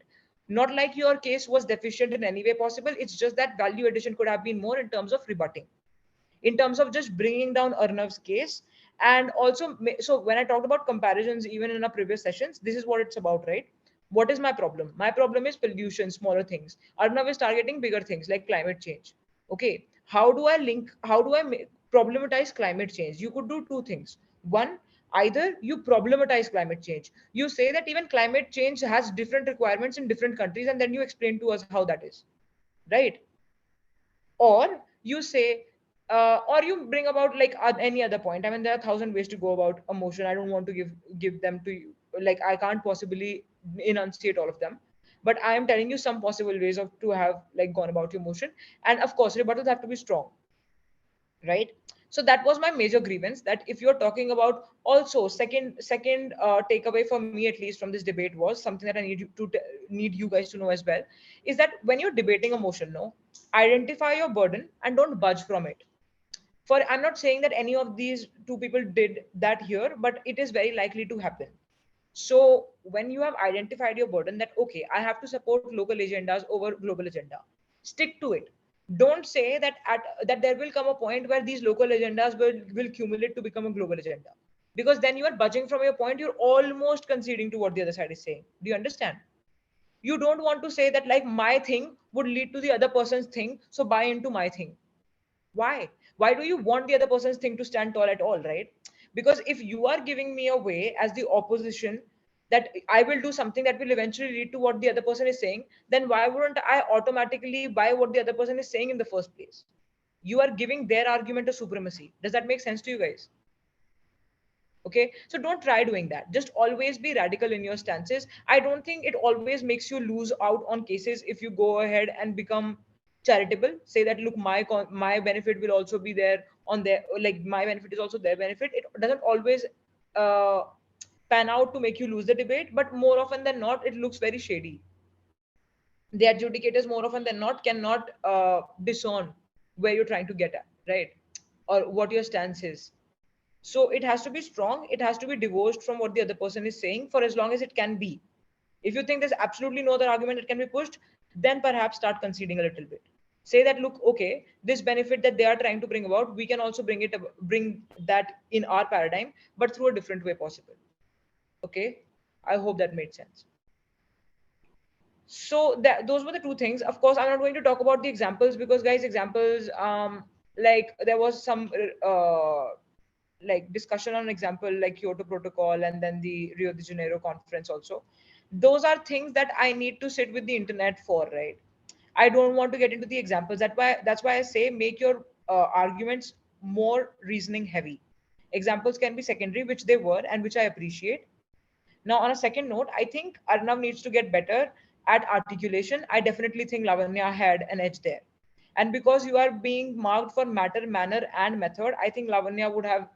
Not like your case was deficient in any way possible, it's just that value addition could have been more in terms of rebutting, in terms of just bringing down Arnav's case. And also, so when I talked about comparisons even in our previous sessions, this is what it's about, right? What is my problem? My problem is pollution, smaller things. Arnav is targeting bigger things like climate change. Okay, how do I problematize climate change? You could do two things. One, either you problematize climate change, you say that even climate change has different requirements in different countries, and then you explain to us how that is, right? Or you say, or you bring about like any other point. I mean, there are 1,000 ways to go about emotion. I don't want to give them to you, like I can't possibly enunciate all of them, but I am telling you some possible ways of to have like gone about your motion. And of course rebuttals have to be strong, right? So that was my major grievance, that if you're talking about, also second takeaway for me, at least from this debate, was something that I need you guys to know as well, is that when you're debating a motion, no, identify your burden and don't budge from it. For I'm not saying that any of these two people did that here, but it is very likely to happen. So when you have identified your burden, that okay, I have to support local agendas over global agenda, stick to it. Don't say that that there will come a point where these local agendas will accumulate to become a global agenda, because then you are budging from your point. You're almost conceding to what the other side is saying. Do you understand? You don't want to say that like my thing would lead to the other person's thing, so buy into my thing. Why do you want the other person's thing to stand tall at all, right? Because if you are giving me a way as the opposition that I will do something that will eventually lead to what the other person is saying, then why wouldn't I automatically buy what the other person is saying in the first place? You are giving their argument a supremacy. Does that make sense to you guys? Okay, so don't try doing that. Just always be radical in your stances. I don't think it always makes you lose out on cases if you go ahead and become charitable, say that look, my benefit will also be there on their, like my benefit is also their benefit. It doesn't always uh, pan out to make you lose the debate, but more often than not it looks very shady. The adjudicators more often than not cannot discern where you're trying to get at, right? Or what your stance is. So it has to be strong. It has to be divorced from what the other person is saying for as long as it can be. If you think there's absolutely no other argument that can be pushed, then perhaps start conceding a little bit. Say that, look, okay, this benefit that they are trying to bring about, we can also bring that in our paradigm, but through a different way possible. Okay, I hope that made sense. So those were the two things. Of course, I'm not going to talk about the examples because, guys, examples, like there was some like discussion on example like Kyoto Protocol and then the Rio de Janeiro conference also. Those are things that I need to sit with the internet for, right? I don't want to get into the examples. That's why I say make your arguments more reasoning heavy. Examples can be secondary, which they were and which I appreciate. Now, on a second note, I think Arnav needs to get better at articulation. I definitely think Lavanya had an edge there. And because you are being marked for matter, manner, and method, I think Lavanya would have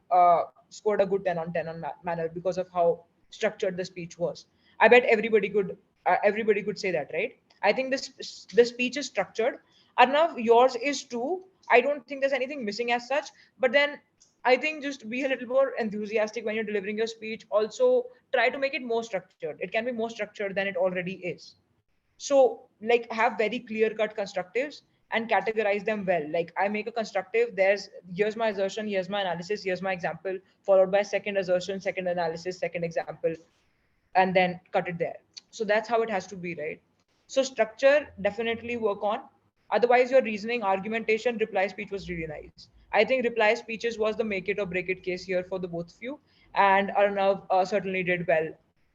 scored a good 10 on 10 on manner because of how structured the speech was. I bet everybody could say that, right? I think the speech is structured. Arnav, yours is too. I don't think there's anything missing as such. But then I think just be a little more enthusiastic when you're delivering your speech. Also, try to make it more structured. It can be more structured than it already is. So, like, have very clear cut constructives and categorize them well. Like, I make a constructive, here's my assertion, here's my analysis, here's my example, followed by second assertion, second analysis, second example, and then cut it there. So that's how it has to be, right? So structure, definitely work on. Otherwise, your reasoning, argumentation, reply speech was really nice. I think reply speeches was the make it or break it case here for the both of you, and Arnav certainly did well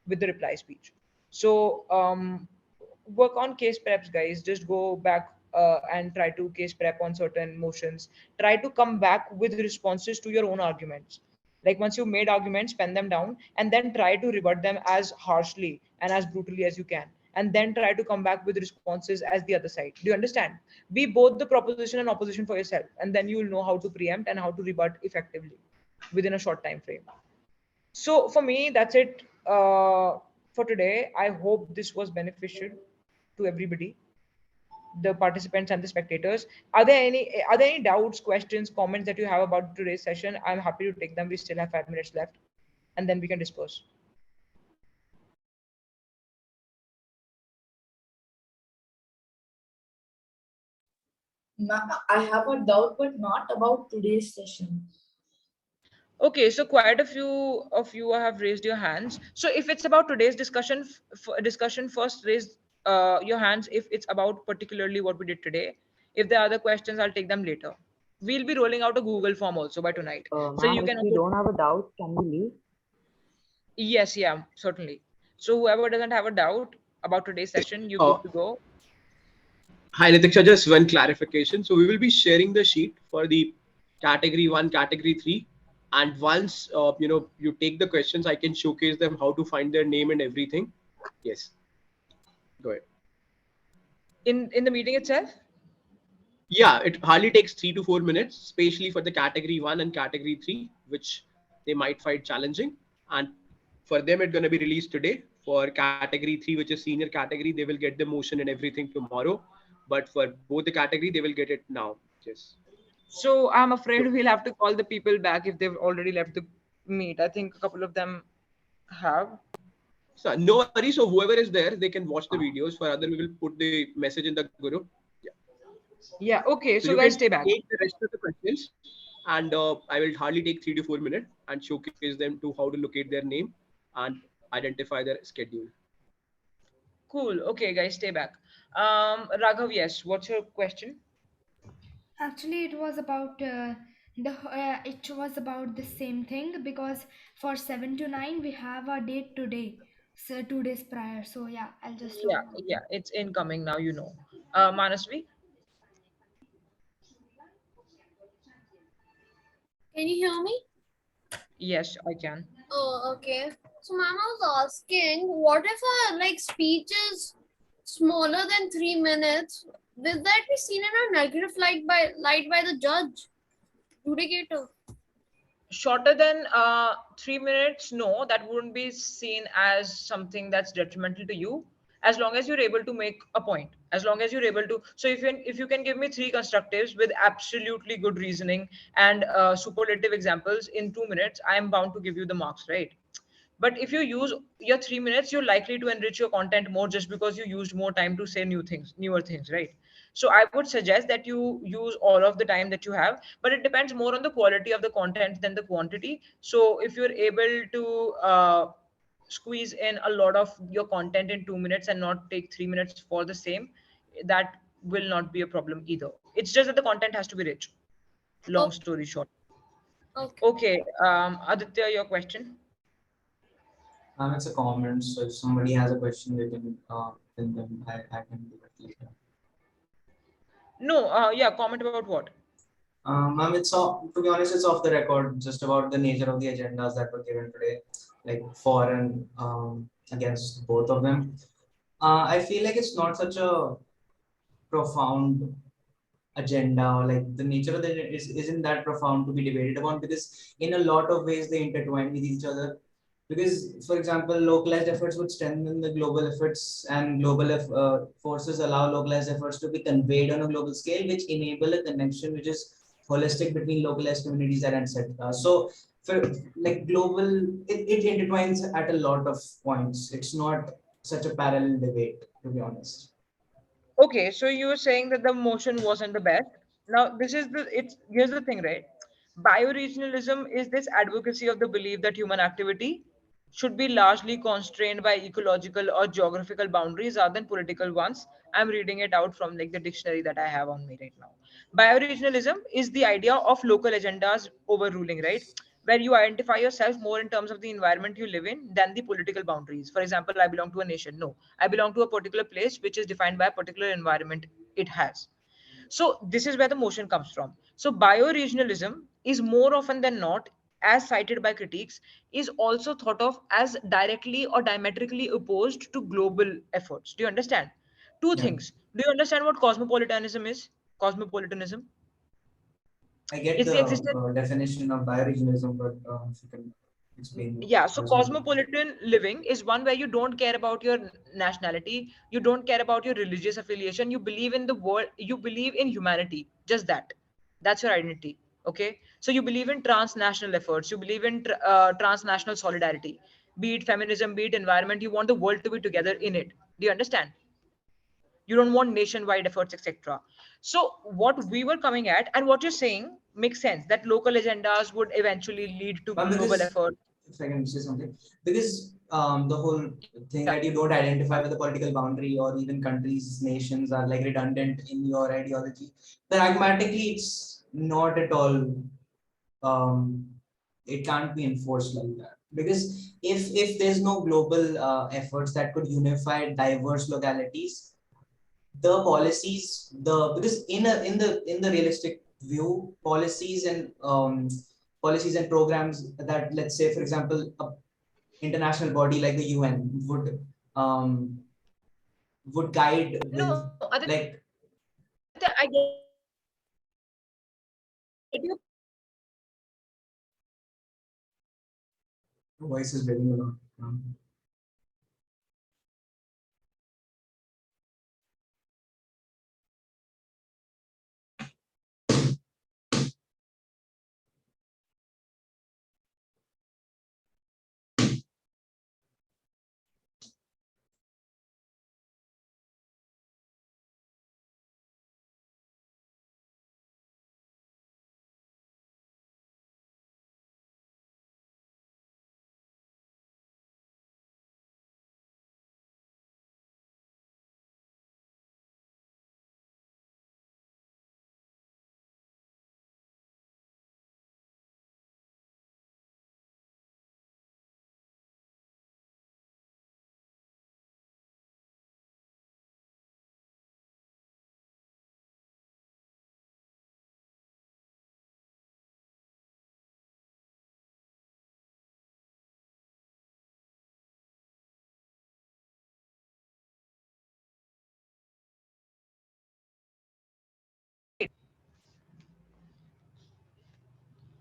with the reply speech. So work on case preps, guys. Just go back and try to case prep on certain motions. Try to come back with responses to your own arguments. Like once you've made arguments, pen them down and then try to rebut them as harshly and as brutally as you can. and then try to come back with responses as the other side. Do you understand? Be both the proposition and opposition for yourself, and then you will know how to preempt and how to rebut effectively within a short time frame. So for me, that's it for today. I hope this was beneficial to everybody, the participants and the spectators. Are there any doubts, questions, comments that you have about today's session? I'm happy to take them. We still have 5 minutes left, and then we can disperse. I have a doubt, but not about today's session. Okay, so quite a few of you have raised your hands. So if it's about today's discussion, discussion first raise your hands if it's about particularly what we did today. If there are other questions, I'll take them later. We'll be rolling out a Google form also by tonight, so Ma'am, you if can we also. don't have a doubt, can we leave? Yes, yeah, certainly. So whoever doesn't have a doubt about today's session, you Uh, good to go. Hi, Nitiksha, just one clarification. So we will be sharing the sheet for the category 1, category 3. And once, you take the questions, I can showcase them how to find their name and everything. Yes, go ahead. In the meeting itself? Yeah, it hardly takes 3 to 4 minutes, especially for the category 1 and category 3, which they might find challenging. And for them, it's going to be released today. For category 3, which is senior category, they will get the motion and everything tomorrow. But for both the category, they will get it now. Yes. So I'm afraid we'll have to call the people back if they've already left the meet. I think a couple of them have. So no worries. So whoever is there, they can watch the videos. For other, we will put the message in the group. Yeah. Yeah, okay. So So you guys, can stay back. take the rest of the questions, and I will hardly take 3 to 4 minutes and showcase them to how to locate their name and identify their schedule. Cool. Okay, guys, stay back. Raghav, yes. What's your question? Actually, it was about the same thing because for 7 to 9 we have a date today, so 2 days prior. So yeah, I'll just look Yeah, into yeah. It's incoming now. You know. Manasvi. Can you hear me? Yes, I can. Oh, okay. So, ma'am, I was asking, what if a speech is smaller than 3 minutes? Will that be seen in a negative light by the judge? Judicator. Shorter than 3 minutes, no, that wouldn't be seen as something that's detrimental to you, as long as you're able to make a point, as long as you're able to. So if you can give me three constructives with absolutely good reasoning and superlative examples in 2 minutes, I am bound to give you the marks, right? But if you use your 3 minutes, you're likely to enrich your content more just because you used more time to say newer things, right? So I would suggest that you use all of the time that you have, but it depends more on the quality of the content than the quantity. So if you're able to squeeze in a lot of your content in 2 minutes and not take 3 minutes for the same, that will not be a problem either. It's just that the content has to be rich. Long Okay. story short. Okay. Okay, Aditya, your question. It's a comment, so if somebody has a question, they can tell them. I can do it later. No, yeah, comment about what? It's all, to be honest, it's off the record, just about the nature of the agendas that were given today, like for and against both of them. I feel like it's not such a profound agenda, or like the nature of the agenda isn't that profound to be debated upon, because in a lot of ways they intertwine with each other. Because, for example, localized efforts would strengthen the global efforts, and global forces allow localized efforts to be conveyed on a global scale, which enable a connection which is holistic between localized communities and etc. So, for like global, it intertwines at a lot of points. It's not such a parallel debate, to be honest. Okay, so you were saying that the motion wasn't the best. Now, this is the it's here's the thing, right? Bioregionalism is this advocacy of the belief that human activity should be largely constrained by ecological or geographical boundaries rather than political ones. I'm reading it out from like the dictionary that I have on me right now. Bioregionalism is the idea of local agendas overruling, right? Where you identify yourself more in terms of the environment you live in than the political boundaries. For example, I belong to a nation. No, I belong to a particular place which is defined by a particular environment it has. So this is where the motion comes from. So bioregionalism is more often than not as cited by critics, is also thought of as directly or diametrically opposed to global efforts. Do you understand? Two Yeah, things. Do you understand what cosmopolitanism is? Cosmopolitanism. I get It's the the existence. definition of bioregionalism, but if you can explain Yeah, so cosmopolitan. cosmopolitan living is one where you don't care about your nationality, you don't care about your religious affiliation, you believe in the world, you believe in humanity, just that. That's your identity. Okay, so you believe in transnational efforts, you believe in transnational solidarity, be it feminism, be it environment, you want the world to be together in it. Do you understand? You don't want nationwide efforts, etc. So what we were coming at and what you're saying makes sense, that local agendas would eventually lead to global Because effort. if I can say something, because the whole thing Yeah. that you don't identify with the political boundary or even countries, nations are like redundant in your ideology. Pragmatically, it's not at all. Um, it can't be enforced like that because if there's no global efforts that could unify diverse localities, the policies, the because in the realistic view, policies and programs that, let's say for example, a international body like the UN um, would guide with No, Aditya, I like get your point. voice is breaking a lot.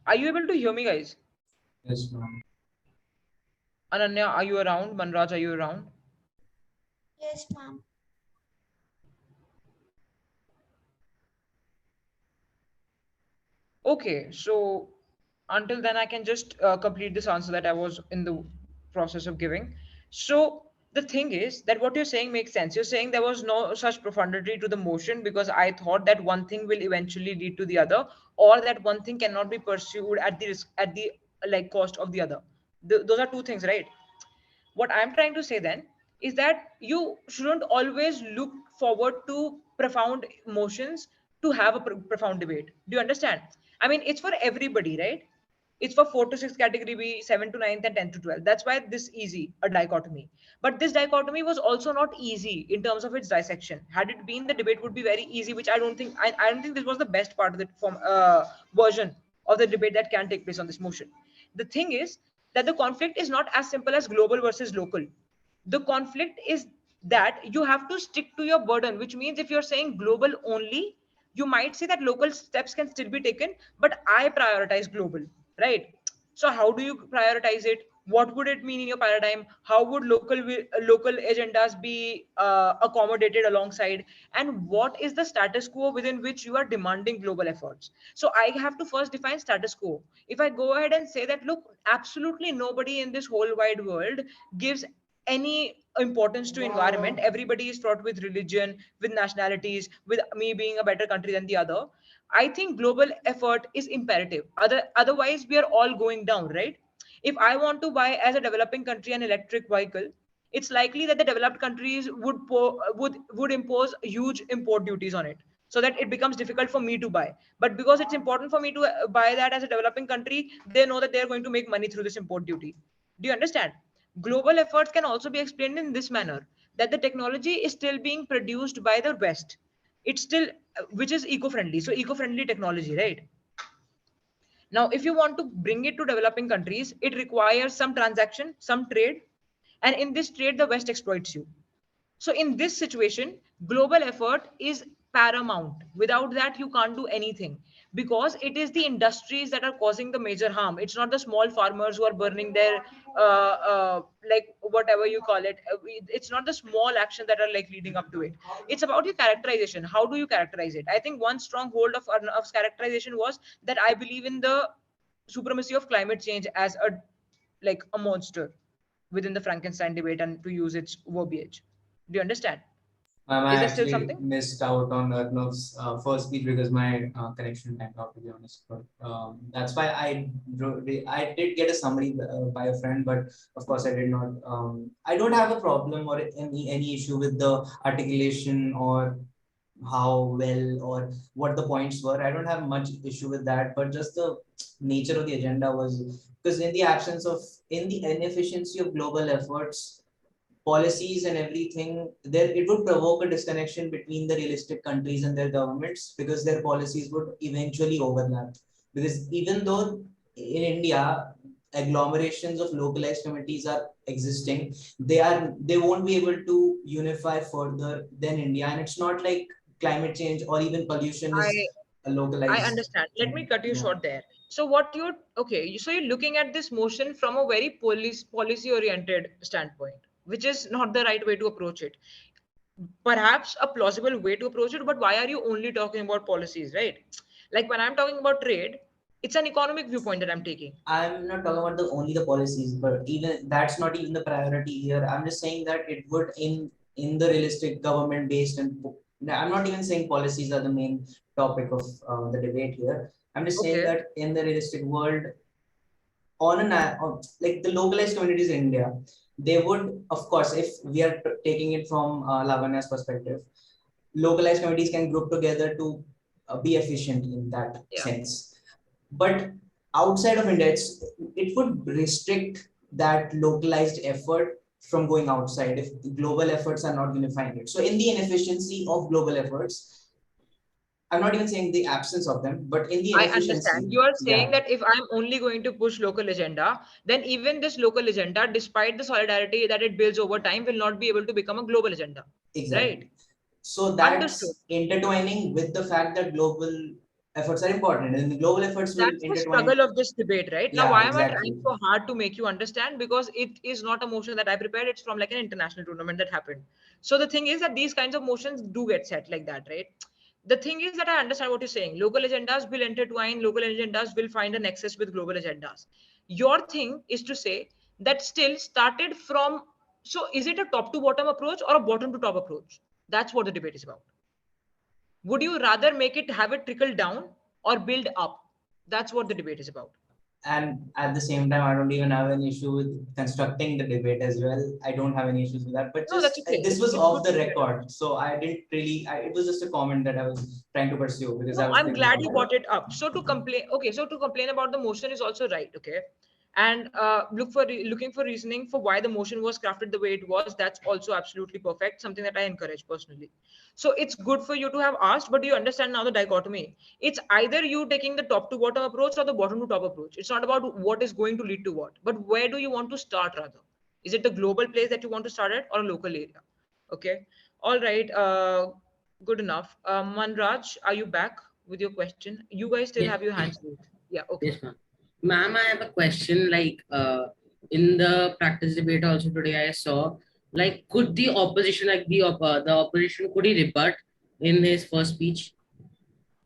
Are you able to hear me, guys? Yes, ma'am. Ananya, are you around? Manraj, are you around? Yes, ma'am. Okay, so until then, I can just complete this answer that I was in the process of giving. So the thing is that what you're saying makes sense. You're saying there was no such profundity to the motion because I thought that one thing will eventually lead to the other, or that one thing cannot be pursued at the risk, at the like cost of the other. Those are two things, right? What I'm trying to say then is that you shouldn't always look forward to profound emotions to have a profound debate. Do you understand? I mean, it's for everybody, right? It's for 4 to 6 category B, 7 to 9, and 10 to 12. That's why this easy a dichotomy. But this dichotomy was also not easy in terms of its dissection. Had it been, the debate would be very easy, which I don't think this was the best part of the version of the debate that can take place on this motion. The thing is that the conflict is not as simple as global versus local. The conflict is that you have to stick to your burden, which means if you're saying global only, you might say that local steps can still be taken, but I prioritize global, right? So how do you prioritize it? What would it mean in your paradigm? How would local agendas be accommodated alongside? And what is the status quo within which you are demanding global efforts? So I have to first define status quo. If I go ahead and say that, look, absolutely nobody in this whole wide world gives any importance to environment, everybody is fraught with religion, with nationalities, with me being a better country than the other, I think global effort is imperative. Otherwise we are all going down, right? If I want to buy as a developing country an electric vehicle, it's likely that the developed countries would impose huge import duties on it, so that it becomes difficult for me to buy. But because it's important for me to buy that as a developing country, they know that they're going to make money through this import duty. Do you understand? Global efforts can also be explained in this manner, that the technology is still being produced by the West. It's still, which is eco-friendly. So eco-friendly technology, right? Now, if you want to bring it to developing countries, it requires some transaction, some trade, and in this trade, the West exploits you. So in this situation, global effort is paramount. Without that, you can't do anything, because it is the industries that are causing the major harm. It's not the small farmers who are burning their like whatever you call it. It's not the small actions that are like leading up to it. It's about your characterization. How do you characterize it? I think one strong hold of characterization was that I believe in the supremacy of climate change as a like a monster within the Frankenstein debate, and to use its verbiage. Do you understand? I Is there still actually something? missed out on Arnav's first speech because my connection went out, to be honest. But that's why I did get a summary by a friend, but of course I did not. I don't have a problem or any issue with the articulation or how well or what the points were. I don't have much issue with that, but just the nature of the agenda was because in the absence of in the inefficiency of global efforts, policies and everything, there it would provoke a disconnection between the realistic countries and their governments because their policies would eventually overlap. Because even though in India agglomerations of localized committees are existing, they won't be able to unify further than India. And it's not like climate change or even pollution I is a I localized. understand. Let me cut you Yeah. short there. So what you're okay, so you're looking at this motion from a very policy oriented standpoint, which is not the right way to approach it. Perhaps a plausible way to approach it, but why are you only talking about policies, right? Like when I'm talking about trade, it's an economic viewpoint that I'm taking. I'm not talking about the only the policies, but even that's not even the priority here. I'm just saying that it would in the realistic government based and I'm not even saying policies are the main topic of the debate here. I'm just saying Okay. that in the realistic world, like the localized communities in India, they would, of course, if we are taking it from Lavanya's perspective, localized communities can group together to be efficient in that Yeah. sense. But outside of India, it would restrict that localized effort from going outside if global efforts are not unifying it. So in the inefficiency of global efforts, I'm not even saying the absence of them, but in the I inefficiency, understand. You are saying yeah, that if I'm only going to push local agenda, then even this local agenda, despite the solidarity that it builds over time, will not be able to become a global agenda. exactly. Right? So Understood. that's intertwining with the fact that global efforts are important, and the global efforts will That's the intertwine. struggle of this debate, right? Now, Yeah, why am I trying exactly. so hard to make you understand? Because it is not a motion that I prepared. It's from like an international tournament that happened. So the thing is that these kinds of motions do get set like that, right? The thing is that I understand what you're saying. Local agendas will intertwine, local agendas will find a nexus with global agendas. Your thing is to say that still started from, so is it a top to bottom approach or a bottom to top approach? That's what the debate is about. Would you rather make it have it trickle down or build up? That's what the debate is about. And at the same time, I don't even have an issue with constructing the debate as well. I don't have any issues with that. But No, that's just okay. this was It's off good the to hear. record, so I didn't really. It was just a comment that I was trying to pursue because No, I was I'm thinking glad of you that. brought it up. So to complain, okay, so to complain about the motion is also right, okay, and looking for reasoning for why the motion was crafted the way it was. That's also absolutely perfect. Something that I encourage personally. So it's good for you to have asked, but do you understand now the dichotomy? It's either you taking the top to bottom approach or the bottom to top approach. It's not about what is going to lead to what, but where do you want to start rather? Is it the global place that you want to start at or a local area? Okay. All right. Good enough. Manraj, are you back with your question? You guys still Yes, have your hands raised. Yeah, okay. yes, ma'am. Ma'am, I have a question. Like, in the practice debate also today, I saw like, could the opposition, like the opposition, could he rebut in his first speech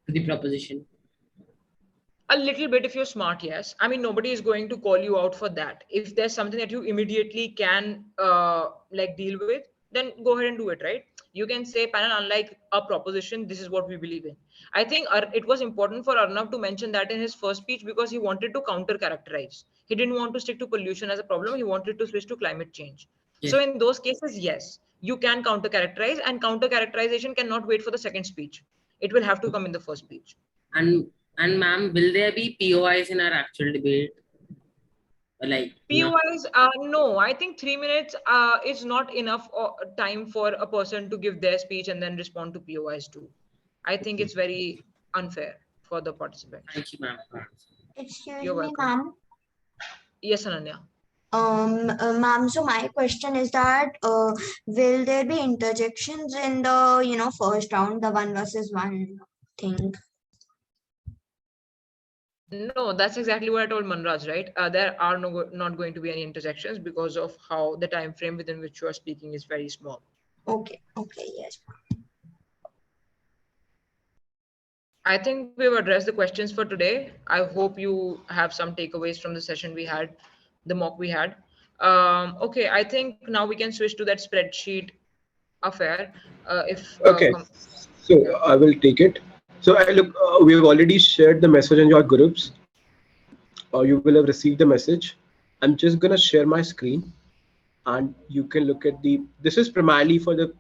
to the proposition? A little bit if you're smart, yes. I mean, nobody is going to call you out for that. If there's something that you immediately can like deal with, then go ahead and do it, right? You can say, panel, unlike a proposition, this is what we believe in. I think it was important for Arnav to mention that in his first speech because he wanted to counter characterize. He didn't want to stick to pollution as a problem. He wanted to switch to climate change. So Yes. in those cases, yes, you can counter characterize, and counter characterization cannot wait for the second speech. It will have to come in the first speech. And ma'am, will there be POIs in our actual debate? Like, no. POIs, no, I think 3 minutes is not enough time for a person to give their speech and then respond to POIs too. I think it's very unfair for the participants. Thank you, ma'am. Excuse You're me, welcome. ma'am. Yes, Ananya. Ma'am, so my question is that will there be interjections in the first round, the one versus one thing? No, that's exactly what I told Manraj, right? There are not going to be any interjections because of how the time frame within which you are speaking is very small. Okay, yes. I think we've addressed the questions for today. I hope you have some takeaways from the session we had, the mock we had. Okay, I think now we can switch to that spreadsheet affair. If Okay, so yeah. I will take it. So I look, we have already shared the message in your groups, or you will have received the message. I'm just gonna share my screen, and you can look at the. This is primarily for the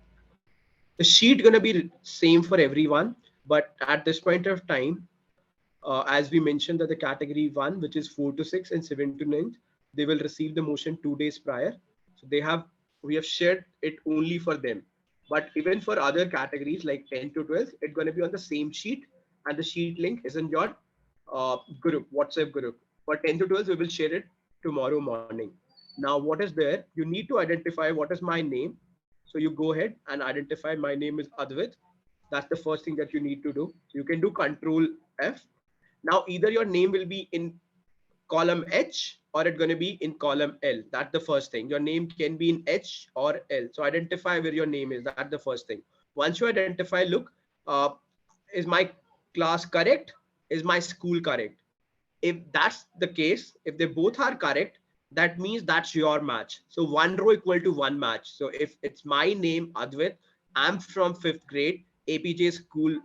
sheet gonna be same for everyone, but at this point of time, as we mentioned that the category 1, which is 4 to 6 and 7 to 9, they will receive the motion 2 days prior. So we have shared it only for them. But even for other categories like 10 to 12, it's going to be on the same sheet, and the sheet link is in your group, WhatsApp group. For 10 to 12, we will share it tomorrow morning. Now, what is there? You need to identify what is my name. So you go ahead and identify my name is Advait. That's the first thing that you need to do. So you can do Control F. Now, either your name will be in column H or it's going to be in column L. That's the first thing. Your name can be in H or L. So identify where your name is. That's the first thing. Once you identify, look, uh, is my class correct? Is my school correct? If that's the case, if they both are correct, that means that's your match. So one row equal to one match. So if it's my name, Advait, I'm from 5th grade, APJ school,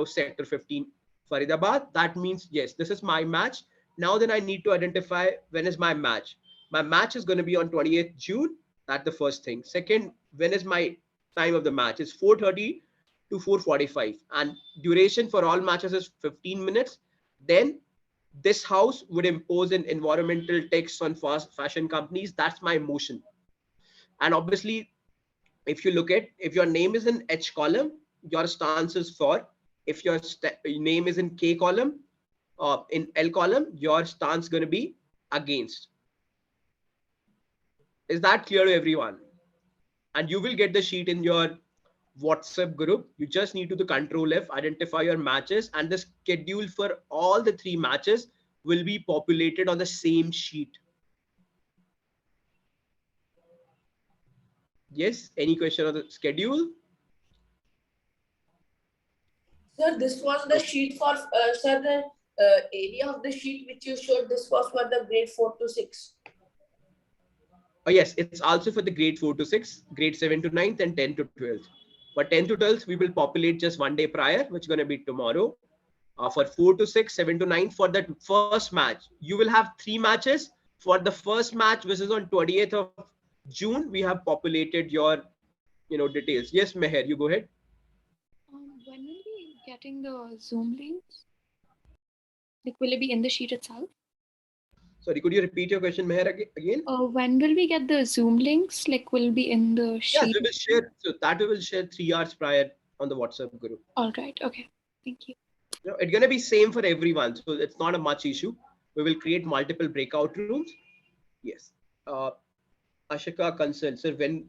sector 15, Faridabad, that means yes, this is my match. Now then I need to identify when is my match. My match is going to be on 28th June. That's the first thing. Second, when is my time of the match? It's 4:30 to 4:45, and duration for all matches is 15 minutes. Then this house would impose an environmental tax on fast fashion companies. That's my motion. And obviously, if you look at, if your name is in H column, your stance is for. If your name is in K column, in L column, your stance going to be against. Is that clear to everyone? And you will get the sheet in your WhatsApp group. You just need to do Control F, identify your matches, and the schedule for all the 3 matches will be populated on the same sheet. Yes, any question on the schedule? Sir, this was the sheet for, sir, the area of the sheet which you showed, this was for the grade 4 to 6. Oh, yes, it's also for the grade 4 to 6, grade 7 to 9th, and 10 to 12th. For 10 to 12th, we will populate just one day prior, which is going to be tomorrow. For 4 to 6, 7 to 9, for that first match, you will have 3 matches. For the first match, which is on 20th of June, we have populated your details. Yes, Meher, you go ahead. When will we getting the Zoom links? Like, will it be in the sheet itself? Sorry, could you repeat your question, Meher, again? When will we get the Zoom links? Like, will it be in the Yes, sheet? we will share. So that we will share 3 hours prior on the WhatsApp group. All right. Okay. Thank you. It's going to be same for everyone. So it's not a much issue. We will create multiple breakout rooms. Yes. Ashika consult, sir, when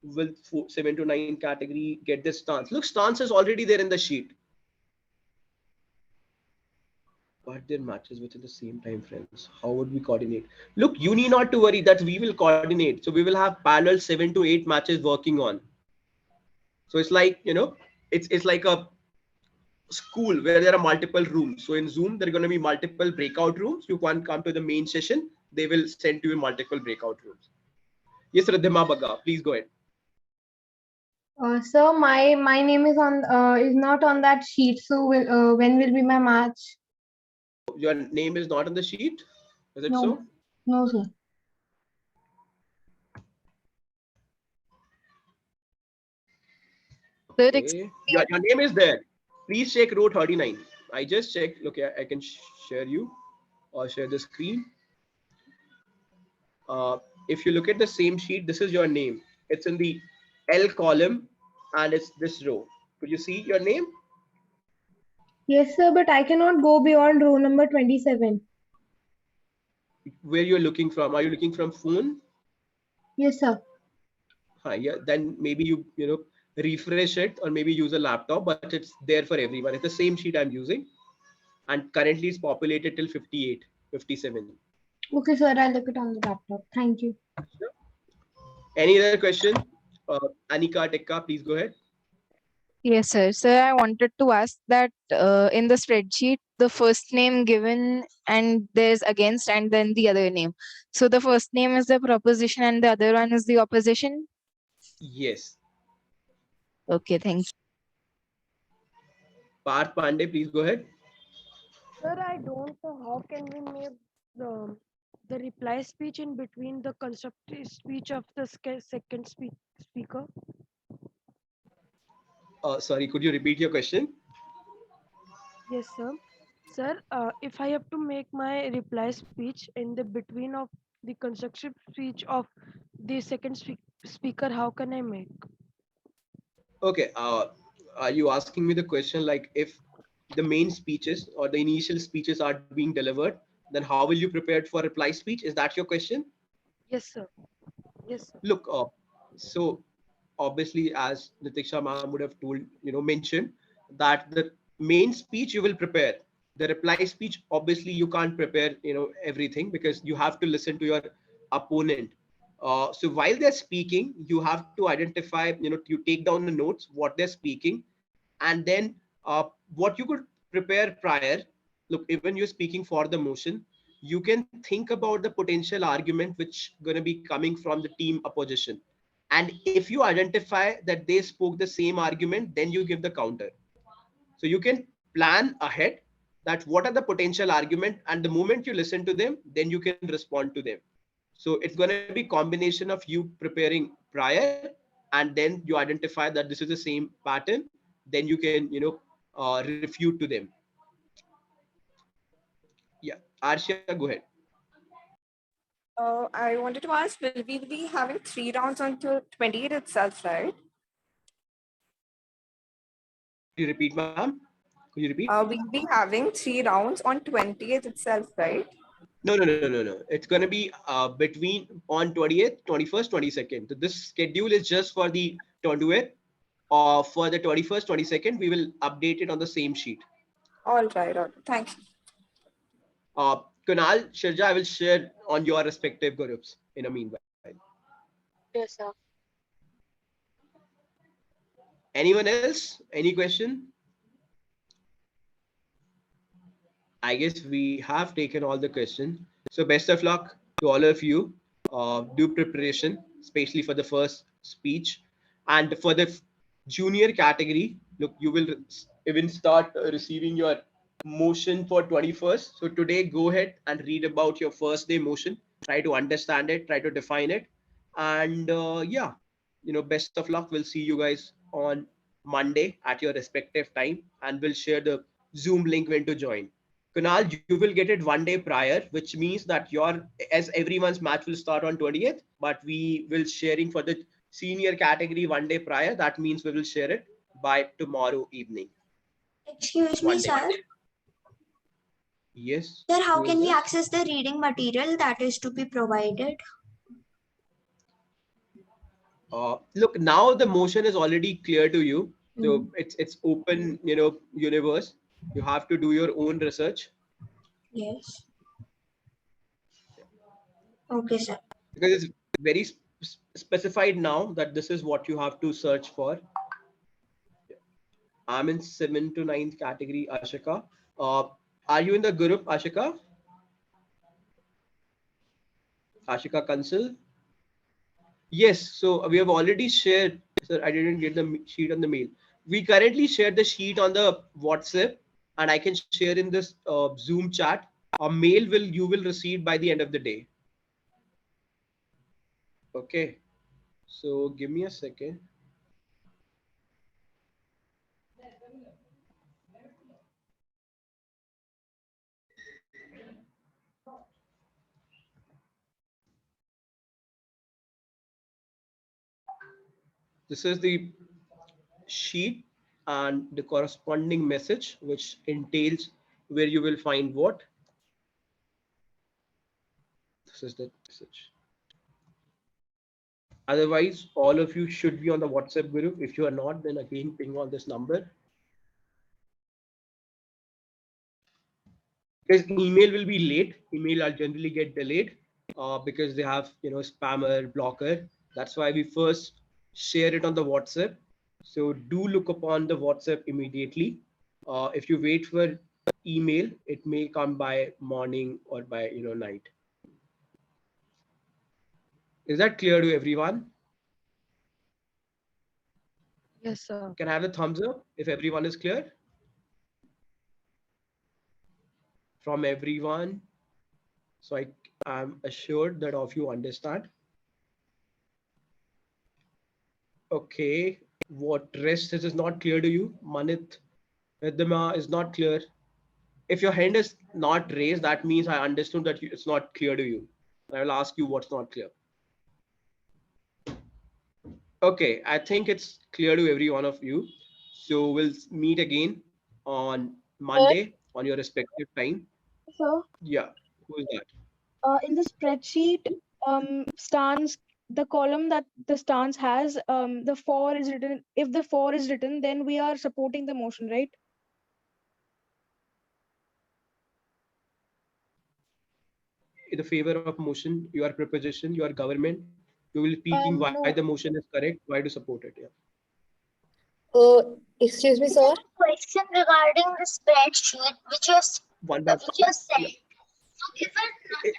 will 7 to 9 category get this stance? Look, stance is already there in the sheet. But their matches within the same time frames. How would we coordinate? Look, you need not to worry that we will coordinate. So we will have parallel 7 to 8 matches working on. So it's like, it's like a school where there are multiple rooms. So in Zoom, there are going to be multiple breakout rooms. You can't come to the main session. They will send you in multiple breakout rooms. Yes, Radhima Baga, please go ahead. Sir, my name is not on that sheet. So when will be my match? Your name is not on the sheet. Is it so? No, sir. Okay. Your name is there. Please check row 39. I just checked. Look, I can share you or share the screen. If you look at the same sheet, this is your name. It's in the L column and it's this row. Could you see your name? Yes, sir, but I cannot go beyond row number 27. where you're looking from. Are you looking from phone? Yes, sir. Yeah, then maybe you know refresh it or maybe use a laptop, but it's there for everyone. It's the same sheet I'm using, and currently it's populated till 58, 57. Okay, sir, I'll look it on the laptop. Thank you. Any other question? Anika Tekka, please go ahead. Yes, sir. Sir, I wanted to ask that in the spreadsheet, the first name given and there's against and then the other name. So the first name is the proposition and the other one is the opposition. Yes. Okay, thank you. Parth Pandey, please go ahead. Sir, I don't know how can we make the reply speech in between the constructive speech of the second speaker. Sorry, could you repeat your question? Yes, sir. Sir, if I have to make my reply speech in the between of the constructive speech of the second speaker, how can I make? Okay. Are you asking me the question like if the main speeches or the initial speeches are being delivered, then how will you prepare for reply speech? Is that your question? Yes, sir. Yes, sir. Look, so obviously, as Nitiksha ma'am would have told, mentioned that the main speech you will prepare. The reply speech, obviously, you can't prepare, everything because you have to listen to your opponent. So while they're speaking, you have to identify, you take down the notes, what they're speaking, and then what you could prepare prior. Look, even you're speaking for the motion, you can think about the potential argument which going to be coming from the team opposition, and if you identify that they spoke the same argument, then you give the counter. So you can plan ahead that what are the potential argument, and the moment you listen to them, then you can respond to them. So it's going to be combination of you preparing prior, and then you identify that this is the same pattern, then you can refute to them. Yeah, Arshia, go ahead. I wanted to ask, will we be having 3 rounds until 28 itself, right? Could you repeat, ma'am? Could you repeat? We'll be having 3 rounds on 20th itself, right? No. It's going to be between on 20th, 21st, 22nd. So this schedule is just for the 20th. For the 21st, 22nd, we will update it on the same sheet. All right. Thank you. Kunal, Shirja, I will share on your respective groups in a meanwhile. Yes, sir. Anyone else? Any question? I guess we have taken all the questions. So best of luck to all of you. Do preparation, especially for the first speech. And for the junior category, look, you will even start receiving your motion for 21st. So today, go ahead and read about your first day motion. Try to understand it, try to define it. And yeah, best of luck. We'll see you guys on Monday at your respective time. And we'll share the Zoom link when to join. Kunal, you will get it one day prior, which means that as everyone's match will start on 20th, but we will sharing for the senior category one day prior. That means we will share it by tomorrow evening. Excuse me, One day. sir. Yes. Sir, how Who is can we this? access the reading material that is to be provided? Look, now the motion is already clear to you. So it's open, universe. You have to do your own research. Yes. Okay, sir. Because it's very specified now that this is what you have to search for. I'm in 7th to 9th category, Ashika. Are you in the group, Ashika? Ashika Kansal? Yes, so we have already shared. Sir, I didn't get the sheet on the mail. We currently share the sheet on the WhatsApp, and I can share in this Zoom chat. A mail you will receive by the end of the day. Okay, so give me a second. This is the sheet and the corresponding message, which entails where you will find what. access the message. Otherwise, all of you should be on the WhatsApp group. If you are not, then again ping on this number. Because email will be late. Email are generally get delayed because they have spammer blocker. That's why we first share it on the WhatsApp. So do look upon the WhatsApp immediately. If you wait for email, it may come by morning or by night. Is that clear to everyone? Yes, sir. Can I have a thumbs up if everyone is clear? From everyone. So I am assured that all of you understand. Okay. What rest is not clear to you? Manit, Ridhima is not clear. If your hand is not raised, that means I understood that it's not clear to you. I will ask you what's not clear. Okay, I think it's clear to every one of you. So we'll meet again on Monday on your respective time. So, Yeah, who is that? in the spreadsheet, stance, the column that the stance has, the for is written. If the for is written, then we are supporting the motion, right? In the favor of motion, your preposition, your government, you will be speaking why the No. motion is correct, why to support it. Yeah. Excuse me, sir. Question regarding the spreadsheet One by which you said. yeah. So if it's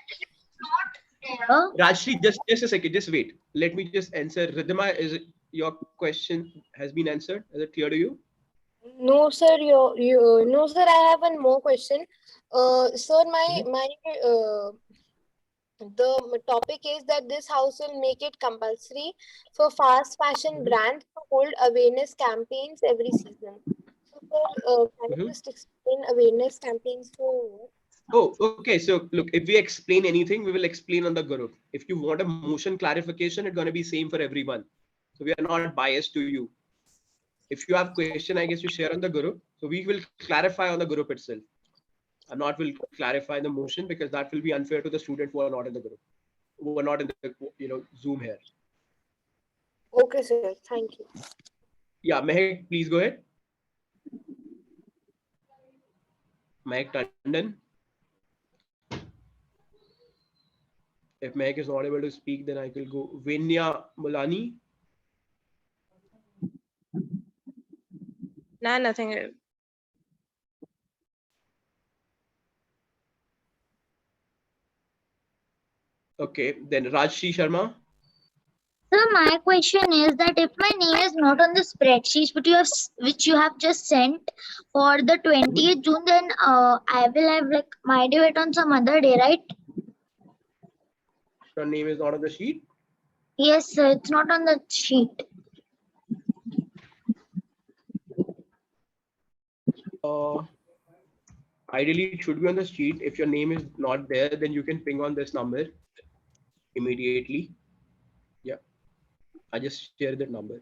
not there, Rajshri, just a second, just wait. Let me just answer. Ridhima, is it, your question has been answered? Is it clear to you? No, sir. No, sir. I have one more question. Sir, the topic is that this house will make it compulsory for fast fashion brands to hold awareness campaigns every season. So, sir, can you just explain awareness campaigns for? Oh, okay. So look, if we explain anything, we will explain on the group. If you want a motion clarification, it's going to be same for everyone. So we are not biased to you. If you have question, I guess you share on the group. So we will clarify on the group itself. I'm not will clarify the motion because that will be unfair to the student who are not in the group, who are not in the Zoom here. Okay, sir. Thank you. Yeah, Mehak, please go ahead. Mehak Tandon. If Mehak is not able to speak, then I will go. Vinya Mulani. Nah, nothing. Okay, then Rajshri Sharma. so my question is that if my name is not on the spreadsheet which you have just sent for the 20th June, then I will have like my date on some other day, right? Your name is not on the sheet? Yes, sir, it's not on the sheet. Ideally, it should be on the sheet. If your name is not there, then you can ping on this number immediately. Yeah, I just share that number.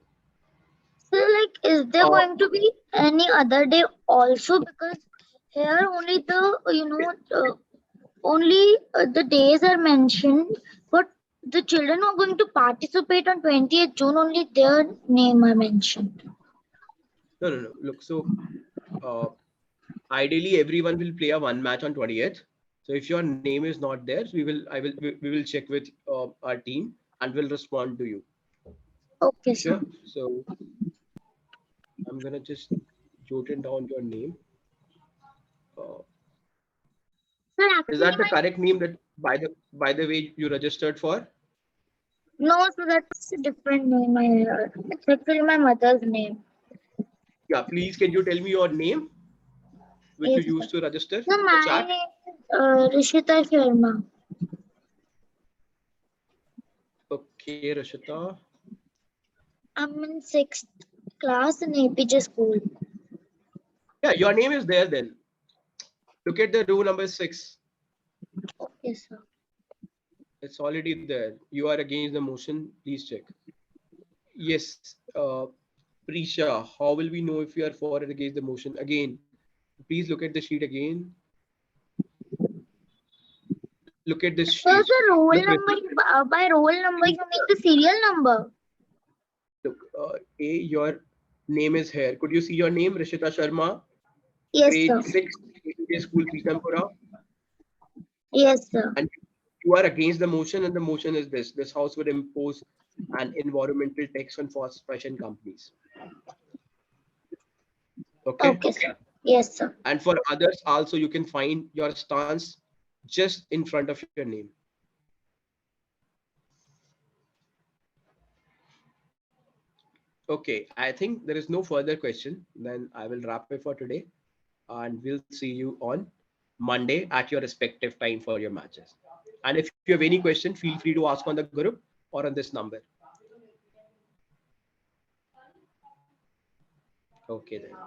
So, like, is there going to be any other day also? Because here only the days are mentioned, but the children who are going to participate on 20th June, only their name are mentioned. No. Look, so ideally, everyone will play a one match on 20th. So if your name is not there, we will check with our team and we'll respond to you. Okay, sure. sir. So I'm gonna just jot down your name. Sir, Is actually, that the correct name that by the way you registered for? no, so that's a different name. It's actually my mother's name. Yeah, please can you tell me your name which Yes, you used sir. to register So in the my chat? name is Rishita Sharma. Okay, Rashita. I'm in 6th class in APJ school. Yeah, your name is there then. Look at the row number 6. Okay, sir. It's already there. You are against the motion. Please check. Yes, Prisha, how will we know if we are for or against the motion? Again, please look at the sheet again. look at this So sheet. the roll Look, number, by roll number, you mean the serial number? look, your name is here. Could you see your name, Rishita Sharma, Yes, sir. grade 6, APK School, Pitampura? Yes, sir. And you are against the motion, and the motion is this: this house would impose an environmental tax on fast fashion companies. Okay. Okay, sir. Yes, sir. And for others also, you can find your stance just in front of your name. Okay, I think there is no further question. Then I will wrap it for today, and we'll see you on Monday at your respective time for your matches. And if you have any question, feel free to ask on the group or on this number. Okay then.